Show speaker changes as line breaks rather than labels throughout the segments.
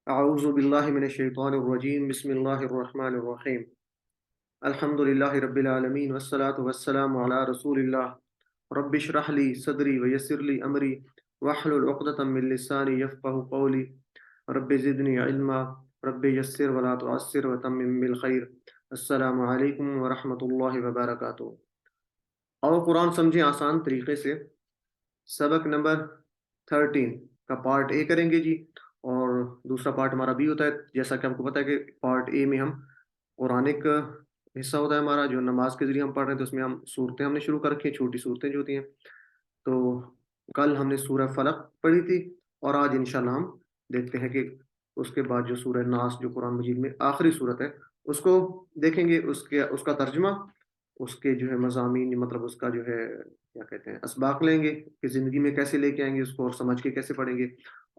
اعوذ باللہ من الشیطان الرجیم بسم اللہ الرحمن الرحیم الحمد للہ رب العالمین والصلاة والسلام علی رسول اللہ رب اشرح لی صدری ویسر لی امری واحلل عقدۃ من لسانی یفقہوا قولی رب زدنی علما رب یسر ولا تعسر وتمم بالخیر السلام علیکم ورحمۃ اللہ وبرکاتہ۔ اور قرآن سمجھیں آسان طریقے سے، سبق نمبر 13 کا پارٹ اے کریں گے جی، اور دوسرا پارٹ ہمارا بھی ہوتا ہے، جیسا کہ آپ کو پتا ہے کہ پارٹ اے میں ہم قرآنک حصہ ہوتا ہے ہمارا جو نماز کے ذریعے ہم پڑھ رہے ہیں، تو اس میں ہم صورتیں ہم نے شروع کر رکھی ہیں، چھوٹی صورتیں جو ہوتی ہیں۔ تو کل ہم نے سورہ فلق پڑھی تھی، اور آج انشاءاللہ ہم دیکھتے ہیں کہ اس کے بعد جو سورہ ناس جو قرآن مجید میں آخری صورت ہے اس کو دیکھیں گے، اس کا ترجمہ، اس کے جو ہے مضامین، مطلب اس کا جو ہے کیا کہتے ہیں اسباق لیں گے کہ زندگی میں کیسے لے کے آئیں گے اس کو، اور سمجھ کے کیسے پڑھیں گے۔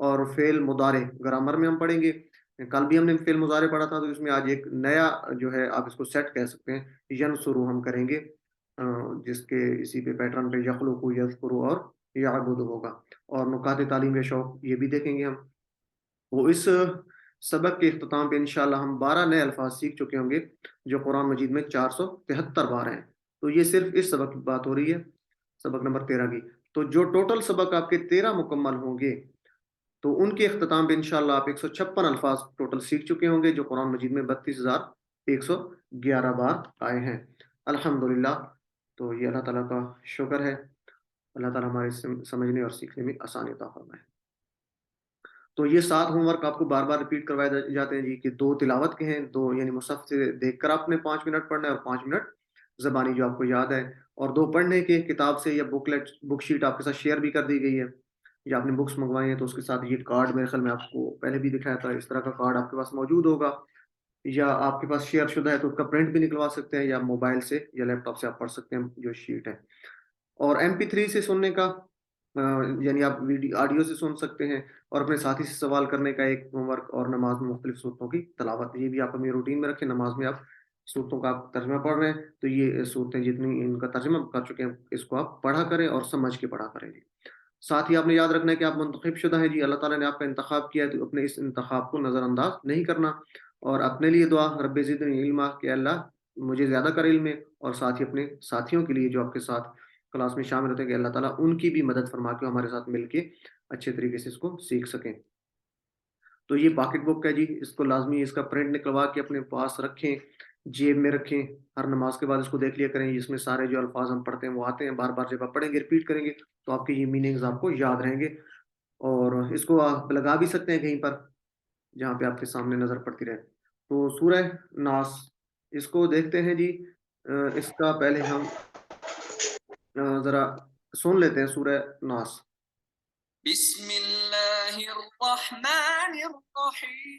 اور فعل مضارع گرامر میں ہم پڑھیں گے، کل بھی ہم نے فعل مضارع پڑھا تھا، تو اس میں آج ایک نیا جو ہے آپ اس کو سیٹ کہہ سکتے ہیں، ینصرو ہم کریں گے، جس کے اسی پہ پیٹرن پہ یخلق یذکر اور یعبد ہوگا۔ اور نکات تعلیم یا شوق یہ بھی دیکھیں گے ہم۔ وہ اس سبق کے اختتام پہ انشاءاللہ ہم 12 نئے الفاظ سیکھ چکے ہوں گے جو قرآن مجید میں 473 بار ہیں۔ تو یہ صرف اس سبق کی بات ہو رہی ہے، سبق نمبر 13 کی۔ تو جو ٹوٹل سبق آپ کے 13 مکمل ہوں گے، تو ان کے اختتام پہ انشاءاللہ آپ 156 الفاظ ٹوٹل سیکھ چکے ہوں گے جو قرآن مجید میں 32,111 بار آئے ہیں، الحمدللہ۔ تو یہ اللہ تعالیٰ کا شکر ہے، اللہ تعالیٰ ہمارے سمجھنے اور سیکھنے میں آسانی عطا فرمائے۔ تو یہ 7 ہوم ورک آپ کو بار بار ریپیٹ کروائے جاتے ہیں جی، کہ 2 تلاوت کے ہیں، 2 یعنی مصحف سے دیکھ کر آپ نے 5 منٹ پڑھنا ہے، اور 5 منٹ زبانی جو آپ کو یاد ہے، اور 2 پڑھنے کے کتاب سے یا بک شیٹ آپ کے ساتھ شیئر بھی کر دی گئی ہے، یا آپ نے بکس منگوائی ہیں تو اس کے ساتھ یہ کارڈ میرے خیال میں آپ کو پہلے بھی دکھایا تھا، اس طرح کا کارڈ آپ کے پاس موجود ہوگا، یا آپ کے پاس شیئر شدہ ہے تو اس کا پرنٹ بھی نکلوا سکتے ہیں، یا موبائل سے یا لیپ ٹاپ سے آپ پڑھ سکتے ہیں جو شیٹ ہے۔ اور MP3 سے سننے کا، یعنی آپ آڈیو سے سن سکتے ہیں، اور اپنے ساتھی سے سوال کرنے کا ایک ہوم ورک، اور نماز میں مختلف صورتوں کی تلاوت، یہ بھی آپ اپنی روٹین میں رکھیں۔ نماز میں آپ صورتوں کا آپ ترجمہ پڑھ رہے ہیں تو یہ صورتیں جتنی ان کا ترجمہ کر چکے ہیں اس کو آپ پڑھا کریں اور سمجھ کے پڑھا کریں جی۔ ساتھ ہی آپ نے یاد رکھنا ہے کہ آپ منتخب شدہ ہیں جی، اللہ تعالیٰ نے آپ کا انتخاب کیا ہے، تو اپنے اس انتخاب کو نظر انداز نہیں کرنا، اور اپنے لیے دعا رب زدنی علما، کہ اللہ مجھے زیادہ کر علم میں، اور ساتھ ہی اپنے ساتھیوں کے لیے جو آپ کے ساتھ کلاس میں شامل ہوتے ہیں کہ اللہ تعالیٰ ان کی بھی مدد فرما کے ہمارے ساتھ مل کے اچھے طریقے سے اس کو سیکھ سکیں۔ تو یہ پاکٹ بک ہے جی، اس کو لازمی اس کا پرنٹ نکلوا کے اپنے پاس رکھیں، جیب میں رکھیں، ہر نماز کے بعد اس کو دیکھ لیا کریں، جس میں سارے جو الفاظ ہم پڑھتے ہیں وہ آتے ہیں، بار بار جب آپ پڑھیں گے ریپیٹ کریں گے تو آپ کے یہ میننگز آپ کو یاد رہیں گے، اور اس کو آپ لگا بھی سکتے ہیں کہیں پر جہاں پہ آپ کے سامنے نظر پڑتی رہے۔ تو سورہ ناس اس کو دیکھتے ہیں جی، اس کا پہلے ہم ذرا سن لیتے ہیں سورہ ناس۔
بسم اللہ الرحمن الرحیم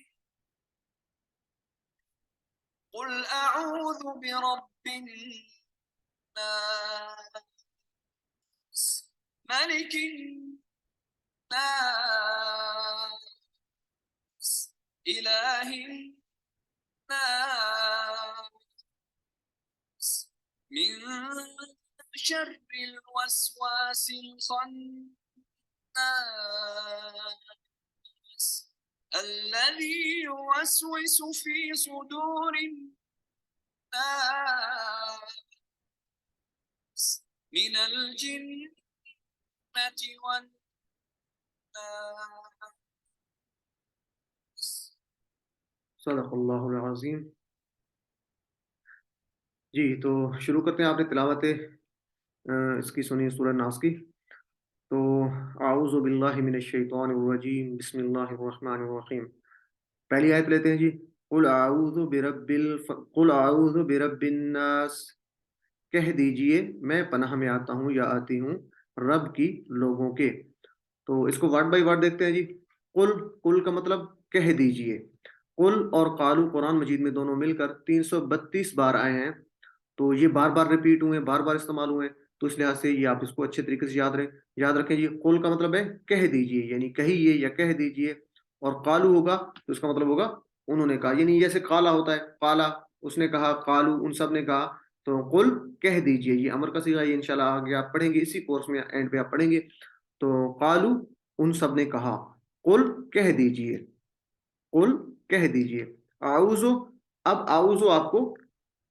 قل اعوذ برب الناس ملک الناس الہ الناس من شر الوسواس الخناس الذي يوسوس في صدور الناس من الجنة والناس۔
صدق اللہ العظیم۔ جی تو شروع کرتے ہیں، آپ نے تلاوت اس کی سنی سورہ ناس کی۔ تو اعوذ باللہ من الشیطان الرجیم بسم اللہ الرحمن الرحیم۔ پہلی آیت لیتے ہیں جی، قل اعوذ برب الناس، کہہ دیجئے میں پناہ میں آتا ہوں یا آتی ہوں رب کی لوگوں کے۔ تو اس کو ورڈ بائی ورڈ دیکھتے ہیں جی۔ قل کا مطلب کہہ دیجئے، قل اور قالو قرآن مجید میں دونوں مل کر 332 بار آئے ہیں، تو یہ بار بار ریپیٹ ہوئے ہیں، بار بار استعمال ہوئے ہیں، تو اس لحاظ سے یہ آپ اس کو اچھے طریقے سے یاد رکھیں جی۔ قل کا مطلب ہے کہہ دیجئے، یعنی کہیے یا کہہ دیجئے، اور قالو ہوگا تو اس کا مطلب ہوگا انہوں نے کہا، یعنی جیسے قالا ہوتا ہے، قالا اس نے کہا، قالو ان سب نے کہا، تو قل کہہ دیجئے، یہ امر کا صیغہ، یہ انشاءاللہ آگے آپ پڑھیں گے، اسی کورس میں اینڈ پہ آپ پڑھیں گے۔ تو قالو ان سب نے کہا، قل کہہ دیجئے، قل کہہ دیجئے. اعوذ، اب اعوذ آپ کو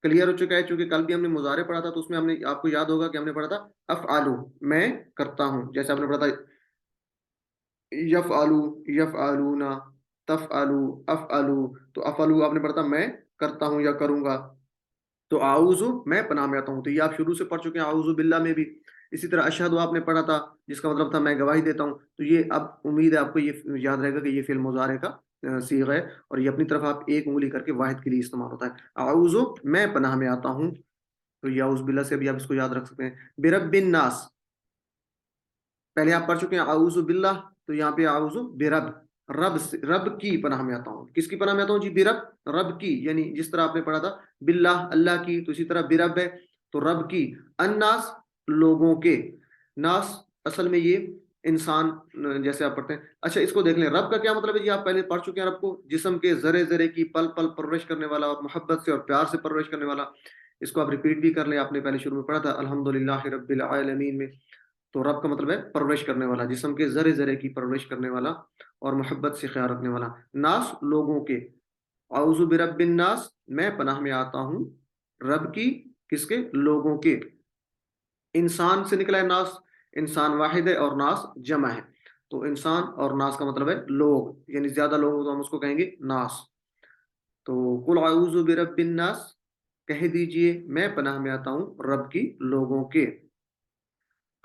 کلیئر ہو چکا ہے، چونکہ کل بھی ہم نے مضارع پڑھا تھا تو اس میں ہم نے آپ کو یاد ہوگا کہ ہم نے پڑھا تھا افعلو، میں کرتا ہوں. جیسے آپ نے پڑھا تھا یفعلو، یفعلونا، تفعلو، افعلو، تو افعلو آپ نے پڑھا تھا میں کرتا ہوں یا کروں گا. تو اعوذ میں پناہ میں آتا ہوں، تو یہ آپ شروع سے پڑھ چکے ہیں اعوذ باللہ میں بھی. اسی طرح اشہد آپ نے پڑھا تھا جس کا مطلب تھا میں گواہی دیتا ہوں. تو یہ اب امید ہے آپ کو یہ یاد رہے گا کہ یہ فعل مضارع کا صیغہ ہے، اور یہ اپنی طرف آپ ایک انگلی کر کے واحد کے لیے استعمال ہوتا ہے. اعوذ میں پناہ میں آتا ہوں، تو یہ اعوذ باللہ سے بھی آپ اس کو یاد رکھ سکتے ہیں. برب الناس پہلے آپ پڑھ چکے ہیں اعوذ باللہ، تو یہاں پہ اعوذ برب، رب کی پناہ میں آتا ہوں. کس کی پناہ میں آتا ہوں جی؟ برب، رب کی، یعنی جس طرح آپ نے پڑھا تھا باللہ اللہ کی، تو اسی طرح برب ہے تو رب کی. الناس لوگوں کے، ناس اصل میں یہ انسان جیسے آپ پڑھتے ہیں. اچھا اس کو دیکھ لیں، رب کا کیا مطلب ہے جی؟ آپ پہلے پڑھ چکے ہیں رب کو جسم کے ذرے ذرے کی پل پل پرورش کرنے والا، اور محبت سے اور پیار سے پرورش کرنے والا. اس کو آپ ریپیٹ بھی کر لیں، آپ نے پہلے شروع میں پڑھا تھا الحمدللہ رب العالمین میں. تو رب کا مطلب ہے پرورش کرنے والا، جسم کے ذرے ذرے کی پرورش کرنے والا اور محبت سے خیال رکھنے والا. ناس لوگوں کے، اعوذ برب الناس میں پناہ میں آتا ہوں رب کی، کس کے؟ لوگوں کے. انسان سے نکلا ہے ناس، انسان واحد ہے اور ناس جمع ہے. تو انسان اور ناس کا مطلب ہے لوگ، یعنی زیادہ لوگ ہو تو ہم اس کو کہیں گے ناس. تو قل اعوذ برب الناس کہہ دیجئے میں پناہ میں آتا ہوں رب کی لوگوں کے.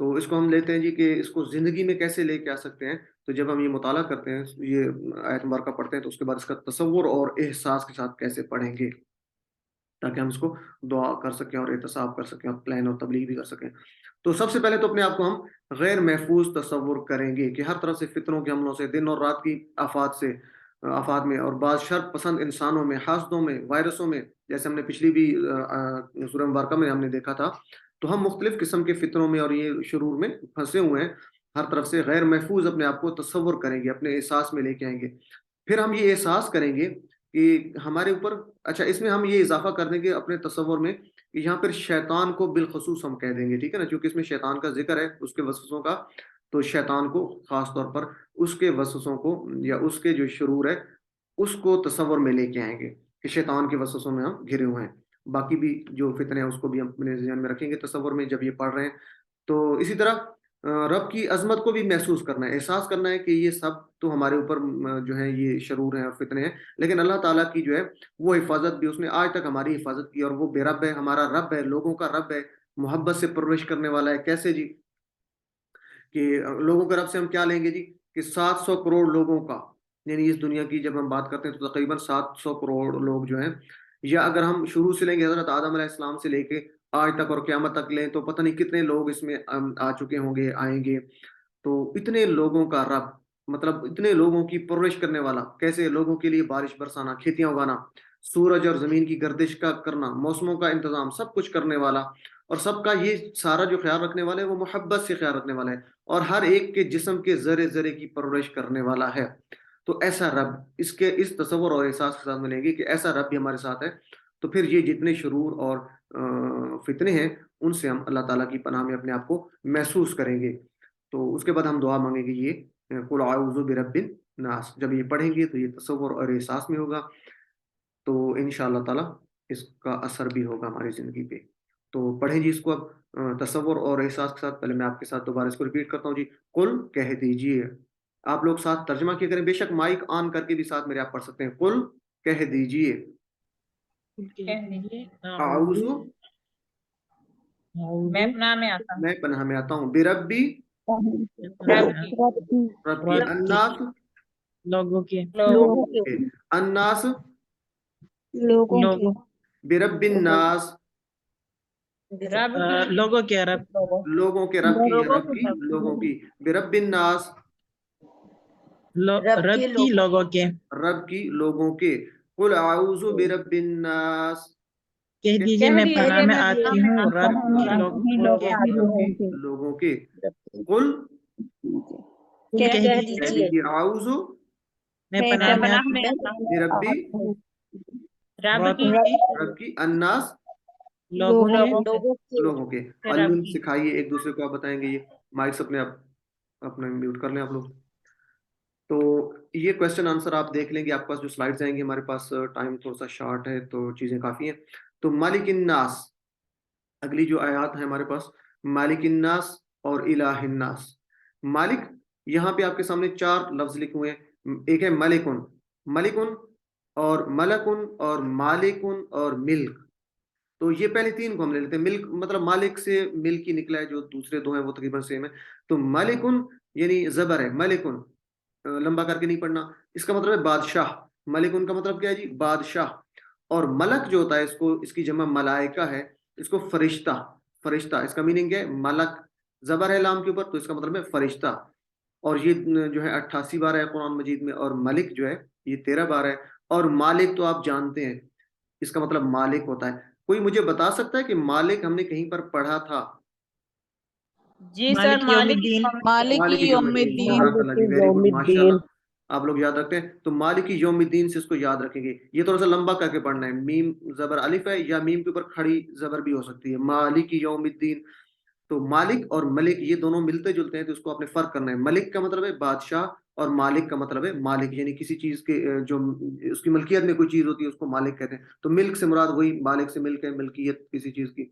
تو اس کو ہم لیتے ہیں جی کہ اس کو زندگی میں کیسے لے کے آ سکتے ہیں. تو جب ہم یہ مطالعہ کرتے ہیں، یہ آیت مبارکہ پڑھتے ہیں، تو اس کے بعد اس کا تصور اور احساس کے ساتھ کیسے پڑھیں گے تاکہ ہم اس کو دعا کر سکیں اور احتساب کر سکیں اور پلان اور تبلیغ بھی کر سکیں. تو سب سے پہلے تو اپنے آپ کو ہم غیر محفوظ تصور کریں گے کہ ہر طرح سے فتنوں کے حملوں سے، دن اور رات کی آفات میں، اور بعض شر پسند انسانوں میں، حاسدوں میں، وائرسوں میں، جیسے ہم نے پچھلی بھی سورہ مبارکہ میں ہم نے دیکھا تھا. تو ہم مختلف قسم کے فتنوں میں اور یہ شرور میں پھنسے ہوئے ہیں. ہر طرف سے غیر محفوظ اپنے آپ کو تصور کریں گے، اپنے احساس میں لے کے آئیں گے. پھر ہم یہ احساس کریں گے کہ ہمارے اوپر، اچھا اس میں ہم یہ اضافہ کر دیں گے اپنے تصور میں کہ یہاں پر شیطان کو بالخصوص ہم کہہ دیں گے، ٹھیک ہے نا، کیونکہ اس میں شیطان کا ذکر ہے، اس کے وسوسوں کا. تو شیطان کو خاص طور پر اس کے وسوسوں کو یا اس کے جو شرور ہے اس کو تصور میں لے کے آئیں گے کہ شیطان کے وسوسوں میں ہم گھرے ہوئے ہیں. باقی بھی جو فتنے ہیں اس کو بھی ہم اپنے ذہن میں رکھیں گے تصور میں جب یہ پڑھ رہے ہیں. تو اسی طرح رب کی عظمت کو بھی محسوس کرنا ہے، احساس کرنا ہے کہ یہ سب تو ہمارے اوپر جو ہے یہ شرور ہیں اور فتنے ہیں، لیکن اللہ تعالیٰ کی جو ہے وہ حفاظت بھی، اس نے آج تک ہماری حفاظت کی، اور وہ بے رب ہے، ہمارا رب ہے، لوگوں کا رب ہے، محبت سے پرورش کرنے والا ہے. کیسے جی؟ کہ لوگوں کے رب سے ہم کیا لیں گے جی؟ کہ 700 کروڑ لوگوں کا، یعنی اس دنیا کی جب ہم بات کرتے ہیں تو تقریباً 700 کروڑ لوگ جو ہیں، یا اگر ہم شروع سے لیں گے حضرت آدم علیہ السلام سے لے کے آج تک اور قیامت تک لیں تو پتہ نہیں کتنے لوگ اس میں آ چکے ہوں گے، آئیں گے. تو اتنے لوگوں کا رب، مطلب اتنے لوگوں کی پرورش کرنے والا. کیسے؟ لوگوں کے لیے بارش برسانا، کھیتیاں اگانا، سورج اور زمین کی گردش کا کرنا، موسموں کا انتظام، سب کچھ کرنے والا، اور سب کا یہ سارا جو خیال رکھنے والا ہے وہ محبت سے خیال رکھنے والا ہے، اور ہر ایک کے جسم کے ذرے ذرے کی پرورش کرنے والا ہے. تو ایسا رب، اس تصور اور احساس کے ساتھ ملیں گے کہ ایسا رب بھی ہمارے ساتھ ہے. تو پھر یہ جتنے شرور اور فتنے ہیں ان سے ہم اللہ تعالیٰ کی پناہ میں اپنے آپ کو محسوس کریں گے. تو اس کے بعد ہم دعا مانگیں گے یہ قل اعوذ برب الناس. جب یہ پڑھیں گے تو یہ تصور اور احساس میں ہوگا، تو انشاءاللہ تعالیٰ اس کا اثر بھی ہوگا ہماری زندگی پہ. تو پڑھیں جی اس کو اب تصور اور احساس کے ساتھ. پہلے میں آپ کے ساتھ دوبارہ اس کو ریپیٹ کرتا ہوں جی. قل کہہ دیجئے، آپ لوگ ساتھ ترجمہ کیا کریں، بے شک مائک آن کر کے بھی ساتھ میرے آپ پڑھ سکتے ہیں. قل کہہ دیجئے اعوذ
میں پناہ میں آتا ہوں
میں پناہ میں آتا ہوں بربی رب کی الناس
لوگوں کے
الناس
لوگوں کے
برب الناس
لوگوں کے رب
لوگوں کے رب کی رب کی لوگوں کی برب الناس
رب کی لوگوں کے
رب کی لوگوں کے. قل اعوذ برب الناس
کہہ دیجئے میں پناہ میں آتی ہوں رب کی
لوگوں کے. قل
کہہ دیجئے
اعوذ
میں پناہ میں آتی
بربی
ہوں
رب کی الناس لوگوں کے. علم سکھائیے ایک دوسرے کو، آپ بتائیں گے. یہ مائکس اپنے آپ اپنا میوٹ کر لیں آپ لوگ. تو یہ کوشچن آنسر آپ دیکھ لیں گے، آپ کے پاس جو سلائڈز آئیں گے، ہمارے پاس ٹائم تھوڑا سا شارٹ ہے تو چیزیں کافی ہیں. تو مالک الناس، اگلی جو آیات ہیں ہمارے پاس، مالک الناس اور الہ الناس. مالک، یہاں پہ آپ کے سامنے 4 لفظ لکھے ہوئے ہیں. ایک ہے ملکن، ملکن اور ملکن اور مالکن اور ملک. تو یہ پہلے 3 کو ہم لے لیتے ہیں. ملک مطلب مالک سے ملک ہی نکلا ہے، جو دوسرے 2 ہیں وہ تقریباً سیم ہے. تو ملکن یعنی زبر ہے، ملکن لمبا کر کے نہیں پڑھنا، اس کا مطلب ہے بادشاہ. ملکن کا مطلب کیا ہے جی؟ بادشاہ. اور ملک جو ہوتا ہے، اس کی جمع ملائکہ ہے، اس کو فرشتہ، فرشتہ اس کا میننگ ہے ملک. زبر ہے لام کے اوپر تو اس کا مطلب ہے فرشتہ. اور یہ جو ہے 88 بار ہے قرآن مجید میں، اور ملک جو ہے یہ 13 بار ہے. اور مالک تو آپ جانتے ہیں اس کا مطلب مالک ہوتا ہے. کوئی مجھے بتا سکتا ہے کہ مالک ہم نے کہیں پر پڑھا تھا؟
جی سر،
مالک یوم
مالک
الدین.
مالک
یوم الدین، جزاک اللہ جی، ویری گڈ، ماشاء اللہ آپ لوگ یاد رکھتے ہیں. تو مالک یوم الدین سے اس کو یاد رکھیں گے. یہ تھوڑا سا لمبا کر کے پڑھنا ہے. میم زبر الف ہے، یا میم کے اوپر کھڑی زبر بھی ہو سکتی ہے. مالک یوم الدین. تو مالک اور ملک یہ دونوں ملتے جلتے ہیں، تو اس کو آپ نے فرق کرنا ہے. ملک کا مطلب ہے بادشاہ، اور مالک کا مطلب ہے مالک، یعنی کسی چیز کے جو اس کی ملکیت میں کوئی چیز ہوتی ہے اس کو مالک کہتے ہیں. تو ملک سے مراد وہی مالک سے ملک ہے، ملکیت کسی چیز کی.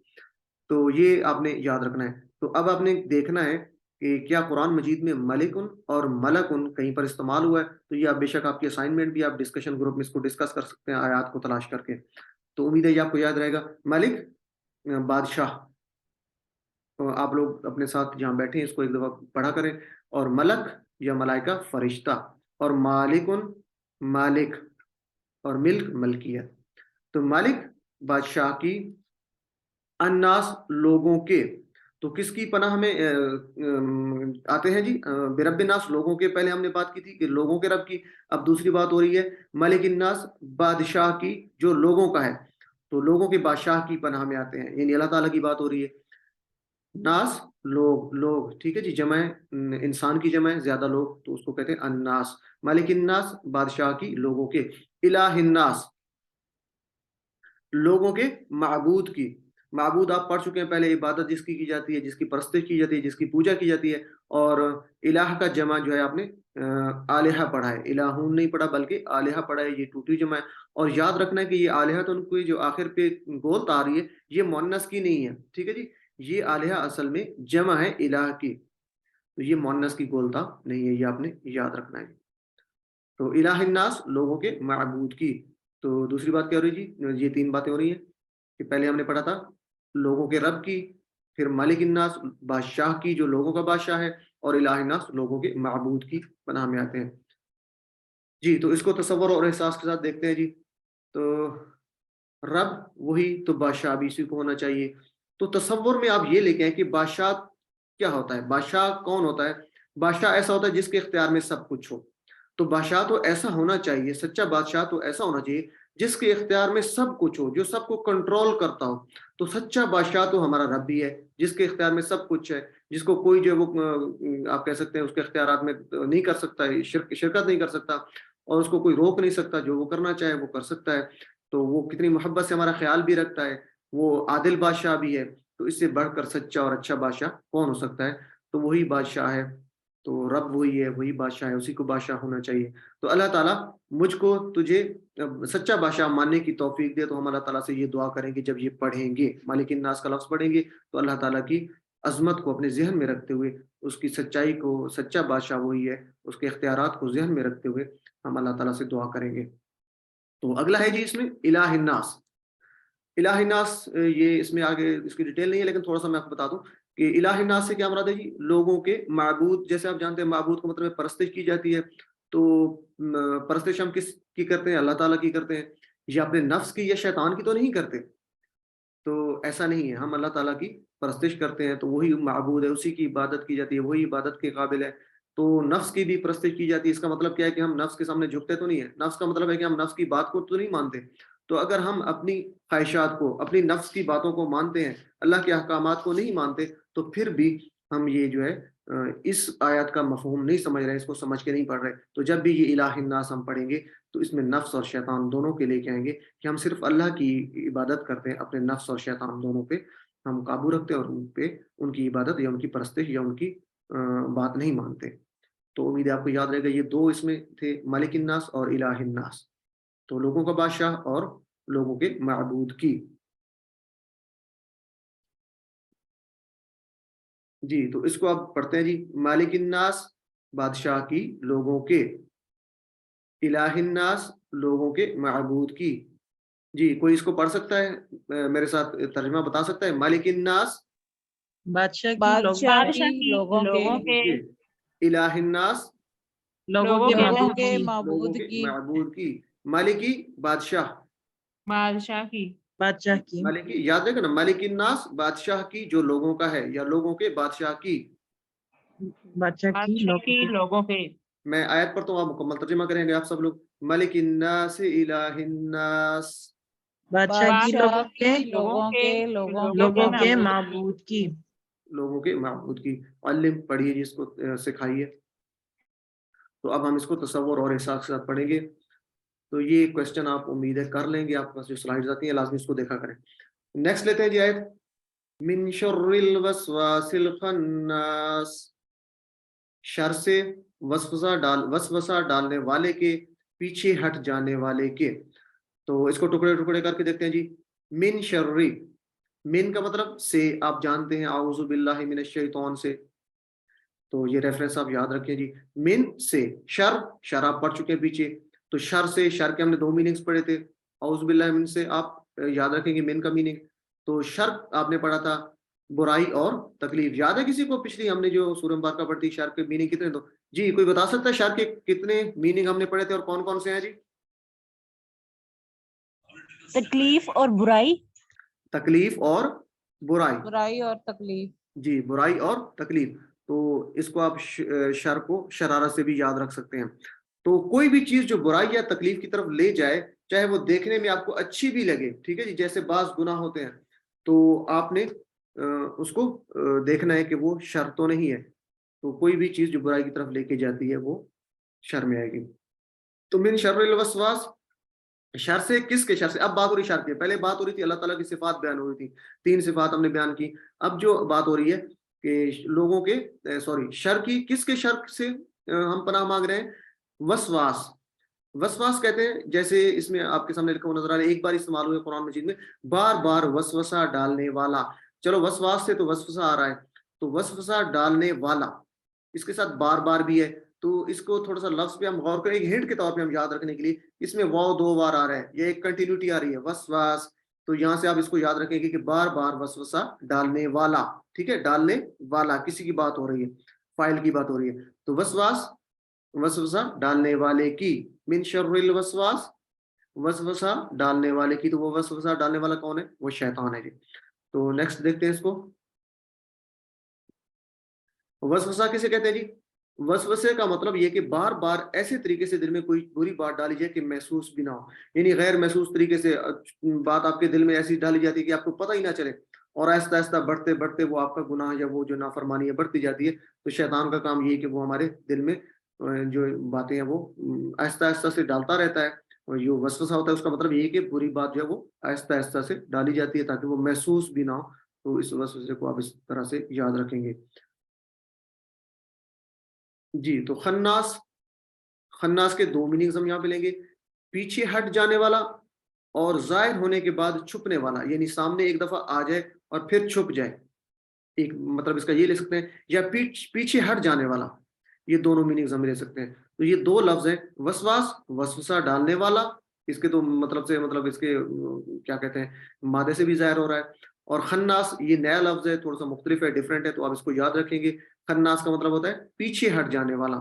تو یہ آپ نے یاد رکھنا ہے. تو اب آپ نے دیکھنا ہے کہ کیا قرآن مجید میں ملکن اور ملکن کہیں پر استعمال ہوا ہے. تو یہ آپ بے شک آپ کی اسائنمنٹ بھی، آپ ڈسکشن گروپ میں اس کو ڈسکس کر سکتے ہیں آیات کو تلاش کر کے. تو امید ہے یہ آپ کو یاد رہے گا. ملک بادشاہ، آپ لوگ اپنے ساتھ جہاں بیٹھے ہیں اس کو ایک دفعہ پڑھا کریں. اور ملک یا ملائکہ فرشتہ، اور مالکن مالک، اور ملک ملکیت. تو مالک بادشاہ کی، الناس لوگوں کے. تو کس کی پناہ میں آتے ہیں جی؟ برب الناس، لوگوں کے. پہلے ہم نے بات کی تھی کہ لوگوں کے رب کی. اب دوسری بات ہو رہی ہے ملک الناس، بادشاہ کی جو لوگوں کا ہے. تو لوگوں کے بادشاہ کی پناہ میں آتے ہیں، یعنی اللہ تعالیٰ کی بات ہو رہی ہے. ناس لوگ، لوگ ٹھیک ہے جی، جمع ہے، انسان کی جمع ہے، زیادہ لوگ، تو اس کو کہتے ہیں الناس. ملک الناس بادشاہ کی لوگوں کے. الہ الناس لوگوں کے معبود کی. معبود آپ پڑھ چکے ہیں پہلے، عبادت جس کی جاتی ہے، جس کی پرستش کی جاتی ہے، جس کی پوجا کی جاتی ہے. اور الہ کا جمع جو ہے آپ نے آلہہ پڑھا ہے، الہون نہیں پڑھا بلکہ آلہہ پڑھا ہے. یہ ٹوٹی جمع ہے. اور یاد رکھنا ہے کہ یہ آلہہ تو ان کو جو آخر پہ گولت آ رہی ہے یہ مؤنث کی نہیں ہے، ٹھیک ہے جی. یہ آلہہ اصل میں جمع ہے الہ کی، تو یہ مؤنث کی گولتا نہیں ہے، یہ آپ نے یاد رکھنا ہے. تو الہ الناس لوگوں کے معبود کی. تو دوسری بات کیا ہو رہی جی؟ یہ 3 باتیں ہو رہی ہیں کہ پہلے ہم نے پڑھا تھا لوگوں کے رب کی، پھر مالک الناس بادشاہ کی جو لوگوں کا بادشاہ ہے، اور الہ الناس لوگوں کے معبود کی پناہ میں آتے ہیں. جی تو اس کو تصور اور احساس کے ساتھ دیکھتے ہیں جی. تو رب وہی، تو بادشاہ بھی اسی کو ہونا چاہیے. تو تصور میں آپ یہ لے کے آئیں کہ بادشاہ کیا ہوتا ہے، بادشاہ کون ہوتا ہے. بادشاہ ایسا ہوتا ہے جس کے اختیار میں سب کچھ ہو. تو بادشاہ تو ایسا ہونا چاہیے، سچا بادشاہ تو ایسا ہونا چاہیے جس کے اختیار میں سب کچھ ہو، جو سب کو کنٹرول کرتا ہو. تو سچا بادشاہ تو ہمارا رب بھی ہے، جس کے اختیار میں سب کچھ ہے، جس کو کوئی جو وہ آپ کہہ سکتے ہیں اس کے اختیارات میں نہیں کر سکتا ہے، شرکت نہیں کر سکتا، اور اس کو کوئی روک نہیں سکتا، جو وہ کرنا چاہے وہ کر سکتا ہے. تو وہ کتنی محبت سے ہمارا خیال بھی رکھتا ہے، وہ عادل بادشاہ بھی ہے. تو اس سے بڑھ کر سچا اور اچھا بادشاہ کون ہو سکتا ہے؟ تو وہی بادشاہ ہے. تو رب وہی ہے، وہی بادشاہ ہے، اسی کو بادشاہ ہونا چاہیے. تو اللہ تعالیٰ مجھ کو تجھے سچا بادشاہ ماننے کی توفیق دے. تو ہم اللہ تعالیٰ سے یہ دعا کریں گے جب یہ پڑھیں گے، مالک الناس کا لفظ پڑھیں گے، تو اللہ تعالیٰ کی عظمت کو اپنے ذہن میں رکھتے ہوئے، اس کی سچائی کو، سچا بادشاہ وہی ہے، اس کے اختیارات کو ذہن میں رکھتے ہوئے ہم اللہ تعالیٰ سے دعا کریں گے. تو اگلا ہے جی اس میں الہ الناس. الہ الناس یہ اس میں آگے اس کی ڈیٹیل نہیں ہے، لیکن تھوڑا سا میں آپ کو بتا دوں کہ الہ الناس سے کیا مراد ہے جی؟ لوگوں کے معبود. جیسے آپ جانتے ہیں معبود کا مطلب ہے پرستش کی جاتی ہے. تو پرستش ہم کس کی کرتے ہیں؟ اللہ تعالیٰ کی کرتے ہیں. یہ اپنے نفس کی یا شیطان کی تو نہیں کرتے. تو ایسا نہیں ہے، ہم اللہ تعالیٰ کی پرستش کرتے ہیں، تو وہی معبود ہے، اسی کی عبادت کی جاتی ہے، وہی عبادت کے قابل ہے. تو نفس کی بھی پرستش کی جاتی ہے. اس کا مطلب کیا ہے کہ ہم نفس کے سامنے جھکتے تو نہیں ہے. نفس کا مطلب ہے کہ ہم نفس کی بات کو تو نہیں مانتے. تو اگر ہم اپنی خواہشات کو، اپنی نفس کی باتوں کو مانتے ہیں، اللہ کے احکامات کو نہیں مانتے، تو پھر بھی ہم یہ جو ہے اس آیات کا مفہوم نہیں سمجھ رہے، اس کو سمجھ کے نہیں پڑھ رہے. تو جب بھی یہ الہ الناس ہم پڑھیں گے تو اس میں نفس اور شیطان دونوں کے لے کے آئیں گے کہ ہم صرف اللہ کی عبادت کرتے ہیں، اپنے نفس اور شیطان دونوں پہ ہم قابو رکھتے ہیں، اور ان پہ ان کی عبادت یا ان کی پرستش یا ان کی بات نہیں مانتے. تو امید ہے آپ کو یاد رہے گا یہ دو اس میں تھے، مالک الناس اور الہ الناس، تو لوگوں کا بادشاہ اور لوگوں کے معبود کی. جی تو اس کو آپ پڑھتے ہیں جی، مالک الناس بادشاہ کی، لوگوں کے، الہ الناس لوگوں کے معبود کی. جی کوئی اس کو پڑھ سکتا ہے میرے ساتھ ترجمہ بتا سکتا ہے؟ مالک الناس
بادشاہ کی،
بادشاہ کی، لوگوں کے،
جی، الہ الناس
لوگوں کے
لوگوں
معبود
کے
کی،
معبود
کے
کی،
معبود کی. مالکی بادشاہ،
بادشاہ کی،
بادشاہ کی،
مالکی یاد رکھنا، مالک الناس بادشاہ کی جو لوگوں کا ہے، یا لوگوں کے بادشاہ کی.
بادشاہ کی،
بادشاہ
لوگوں
کی،
کے،
لوگوں کے.
میں آیت پر تو آپ مکمل ترجمہ کریں گے آپ سب لوگ. مالک الناس الہ الناس.
بادشاہ کی، لوگوں کے،
لوگوں کے،
لوگوں کے معبود کی.
لوگوں کے معبود کی. علم پڑھیے جی، اس کو سکھائیے. تو اب ہم اس کو تصور اور احساس کے ساتھ پڑھیں گے. تو یہ کوشچن آپ امید ہے کر لیں گے، آپ کے پاس جو سلائڈز آتی ہیں لازمی اس کو دیکھا کریں. نیکسٹ لیتے ہیں جی آیت، من شر الوسواس الخناس، شر سے، وسوسہ ڈالنے والے کے، پیچھے ہٹ جانے والے کے. تو اس کو ٹکڑے ٹکڑے کر کے دیکھتے ہیں جی. من شر، من کا مطلب سے، آپ جانتے ہیں اعوذ باللہ من الشیطان سے، تو یہ ریفرنس آپ یاد رکھیں جی. من سے، شر آپ پڑھ چکے ہیں پیچھے، تو شر سے، شر کے ہم نے دو میننگز پڑھے تھے. اعوذ باللہ من سے آپ یاد رکھیں گے من کا میننگ. تو شر آپ نے پڑھا تھا برائی اور تکلیف. یاد ہے کسی کو پچھلی ہم نے جو سورہ مبارکہ پڑھی تھی، شر کے میننگ کتنے؟ تو جی کوئی بتا سکتا ہے شر کے کتنے میننگ ہم نے پڑھے تھے اور کون کون سے ہیں جی؟
تکلیف اور برائی،
تکلیف اور برائی.
برائی اور تکلیف.
جی برائی اور تکلیف. تو اس کو آپ شر کو شرارت سے بھی یاد رکھ سکتے ہیں. تو کوئی بھی چیز جو برائی یا تکلیف کی طرف لے جائے، چاہے وہ دیکھنے میں آپ کو اچھی بھی لگے، ٹھیک ہے جی، جیسے بعض گناہ ہوتے ہیں تو آپ نے اس کو دیکھنا ہے کہ وہ شر تو نہیں ہے. تو کوئی بھی چیز جو برائی کی طرف لے کے جاتی ہے وہ شر میں آئے گی. تو من شر الوسواس، شر سے، کس کے شر سے؟ اب بات ہو رہی شر کی، پہلے بات ہو رہی تھی اللہ تعالیٰ کی صفات بیان ہو رہی تھی، 3 صفات ہم نے بیان کی. اب جو بات ہو رہی ہے کہ لوگوں کے شر کی، کس کے شر سے ہم پناہ مانگ رہے ہیں؟ وسواس. وسواس کہتے ہیں، جیسے اس میں آپ کے سامنے لکھا ہوا نظر آ رہا ہے، ایک بار استعمال ہوئے قرآن مجید میں، بار بار وسوسہ ڈالنے والا. چلو وسواس سے تو وسوسہ آ رہا ہے، تو وسوسہ ڈالنے والا اس کے ساتھ بار بار بھی ہے. تو اس کو تھوڑا سا لفظ پہ ہم غور کریں، ایک ہنٹ کے طور پہ ہم یاد رکھنے کے لیے، اس میں واو 2 بار آ رہا ہے، یہ ایک کنٹینیوٹی آ رہی ہے، وسواس. تو یہاں سے آپ اس کو یاد رکھیں گے کہ بار بار وسوسہ ڈالنے والا، ٹھیک ہے، ڈالنے والا کسی کی بات ہو رہی ہے، فائل کی بات ہو رہی ہے. تو وسواس، وسوسہ ڈالنے والے کی. من شر الوسواس، وسوسہ ڈالنے والے کی. تو وہ وسوسہ ڈالنے والا کون ہے؟ وہ شیطان ہے جی. تو نیکسٹ دیکھتے ہیں اس کو. وسوسہ کسے کہتے ہیں جی؟ وسوسے کا مطلب یہ کہ بار بار ایسے طریقے سے دل میں کوئی بری بات ڈالی جائے کہ محسوس بھی نہ ہو، یعنی غیر محسوس طریقے سے بات آپ کے دل میں ایسی ڈالی جاتی ہے کہ آپ کو پتہ ہی نہ چلے، اور آہستہ آہستہ بڑھتے بڑھتے وہ آپ کا گناہ یا وہ جو نافرمانی ہے بڑھتی جاتی ہے. تو شیطان کا کام یہ ہے کہ وہ ہمارے دل میں جو باتیں ہیں وہ آہستہ آہستہ سے ڈالتا رہتا ہے. اور جو وسوسہ ہوتا ہے اس کا مطلب یہ ہے کہ بری بات جو ہے وہ آہستہ آہستہ سے ڈالی جاتی ہے تاکہ وہ محسوس بھی نہ ہو. تو اس وسوسے کو آپ اس طرح سے یاد رکھیں گے. جی تو خناس، خناس کے 2 میننگز ہم یہاں پہ لیں گے، پیچھے ہٹ جانے والا اور ظاہر ہونے کے بعد چھپنے والا، یعنی سامنے ایک دفعہ آ جائے اور پھر چھپ جائے. ایک مطلب اس کا یہ لے سکتے ہیں، یا پیچھے ہٹ جانے والا، یہ دونوں میننگز ہم لے سکتے ہیں. تو یہ 2 لفظ ہیں، وسواس وسوسہ ڈالنے والا، اس کے تو مطلب سے مطلب اس کے کیا کہتے ہیں مادے سے بھی ظاہر ہو رہا ہے. اور خناس یہ نیا لفظ ہے، تھوڑا سا مختلف ہے، ڈیفرنٹ ہے، تو آپ اس کو یاد رکھیں گے. خناس کا مطلب ہوتا ہے پیچھے ہٹ جانے والا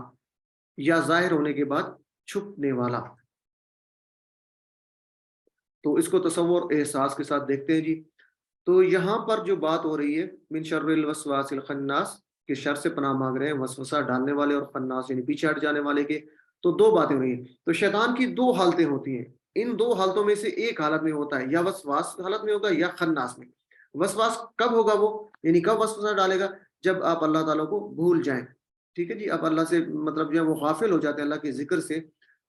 یا ظاہر ہونے کے بعد چھپنے والا. تو اس کو تصور احساس کے ساتھ دیکھتے ہیں جی. تو یہاں پر جو بات ہو رہی ہے من شر الوسواس الخناس، کہ شر سے پناہ مانگ رہے ہیں وسوسہ ڈالنے والے اور خناس یعنی پیچھے ہٹ جانے والے کے. تو 2 باتیں ہو رہی ہیں. تو شیطان کی 2 حالتیں ہوتی ہیں، ان 2 حالتوں میں سے ایک حالت میں ہوتا ہے، یا وسواس حالت میں ہوگا یا خناس میں. وسواس کب ہوگا وہ، یعنی کب وسوسہ ڈالے گا؟ جب آپ اللہ تعالیٰ کو بھول جائیں، ٹھیک ہے جی، آپ اللہ سے مطلب جب وہ غافل ہو جاتے ہیں اللہ کے ذکر سے،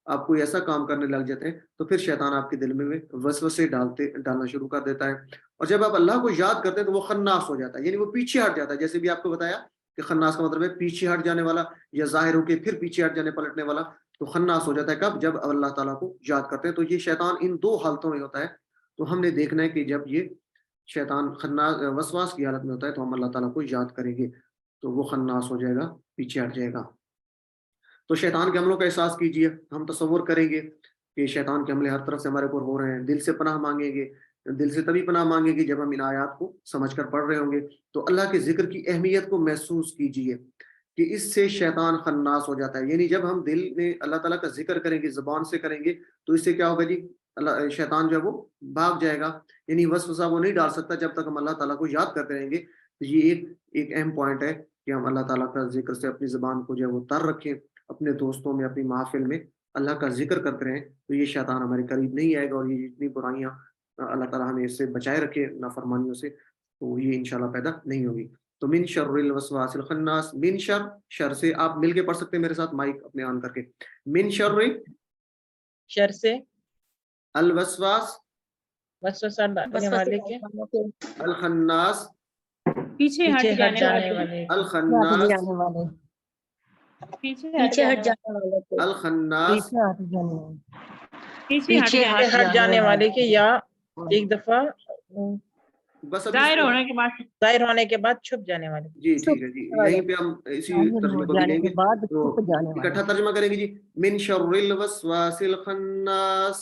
آپ کوئی ایسا کام کرنے لگ جاتے ہیں، تو پھر شیطان آپ کے دل میں وسوسے ڈالنا شروع کر دیتا ہے. اور جب آپ اللہ کو یاد کرتے ہیں تو وہ خناس ہو جاتا ہے، یعنی وہ پیچھے ہٹ جاتا ہے. جیسے بھی آپ کو بتایا کہ خناس کا مطلب ہے پیچھے ہٹ جانے والا یا ظاہر ہو کے پھر پیچھے ہٹ جانے پلٹنے والا. تو خناس ہو جاتا ہے کب؟ جب اللہ تعالیٰ کو یاد کرتے ہیں. تو یہ شیطان ان دو حالتوں میں ہوتا ہے. تو ہم نے دیکھنا ہے کہ جب یہ شیطان خناس وسواس کی حالت میں ہوتا ہے تو ہم اللہ تعالیٰ کو یاد کریں گے تو وہ خناس ہو جائے گا, پیچھے ہٹ جائے گا. تو شیطان کے حملوں کا احساس کیجئے. ہم تصور کریں گے کہ شیطان کے حملے ہر طرف سے ہمارے اوپر ہو رہے ہیں. دل سے پناہ مانگیں گے. دل سے تبھی پناہ مانگیں گے جب ہم ان آیات کو سمجھ کر پڑھ رہے ہوں گے. تو اللہ کے ذکر کی اہمیت کو محسوس کیجئے کہ اس سے شیطان خناس ہو جاتا ہے. یعنی جب ہم دل میں اللہ تعالیٰ کا ذکر کریں گے, زبان سے کریں گے, تو اس سے کیا ہوگا جی؟ شیطان جو ہے وہ بھاگ جائے گا. یعنی وسوسہ وہ نہیں ڈال سکتا جب تک ہم اللہ تعالیٰ کو یاد کرتے رہیں گے. تو یہ ایک اہم پوائنٹ ہے کہ ہم اللہ تعالیٰ کا ذکر سے اپنی زبان کو جو ہے وہ تر رکھیں. اپنے دوستوں میں, اپنی محافل میں اللہ کا ذکر کرتے رہیں تو یہ شیطان ہمارے قریب نہیں آئے گا. اور یہ جتنی برائیاں اللہ تعالیٰ ہمیں اس سے بچائے رکھے نافرمانیوں سے, تو یہ انشاءاللہ پیدا نہیں ہوگی. تو من شر الوسواس الخناس, من شر, شر سے آپ مل کے پڑھ سکتے ہیں میرے ساتھ, مائک اپنے آن کر کے. من شر,
شر سے,
الوسواس,
وسوسہ ڈالنے والے کے,
الخناس,
پیچھے
پیچھے
ہٹ
ہٹ
جانے
جانے
والے,
والے,
الخناس,
پیچھے ہٹ جانے والے,
الخناس,
پیچھے
ہٹ جانے والے کے, یا ایک دفعہ
بس ابھی
ظاہر ہونے کے بعد
ظاہر ہونے کے بعد چھپ جانے والے.
جی ٹھیک ہے جی, یہیں پہ ہم اسی ترجمے کو بھی لیں گے. تو اکٹھا ترجمہ کریں گے جی. من شر الوسواس الخناس,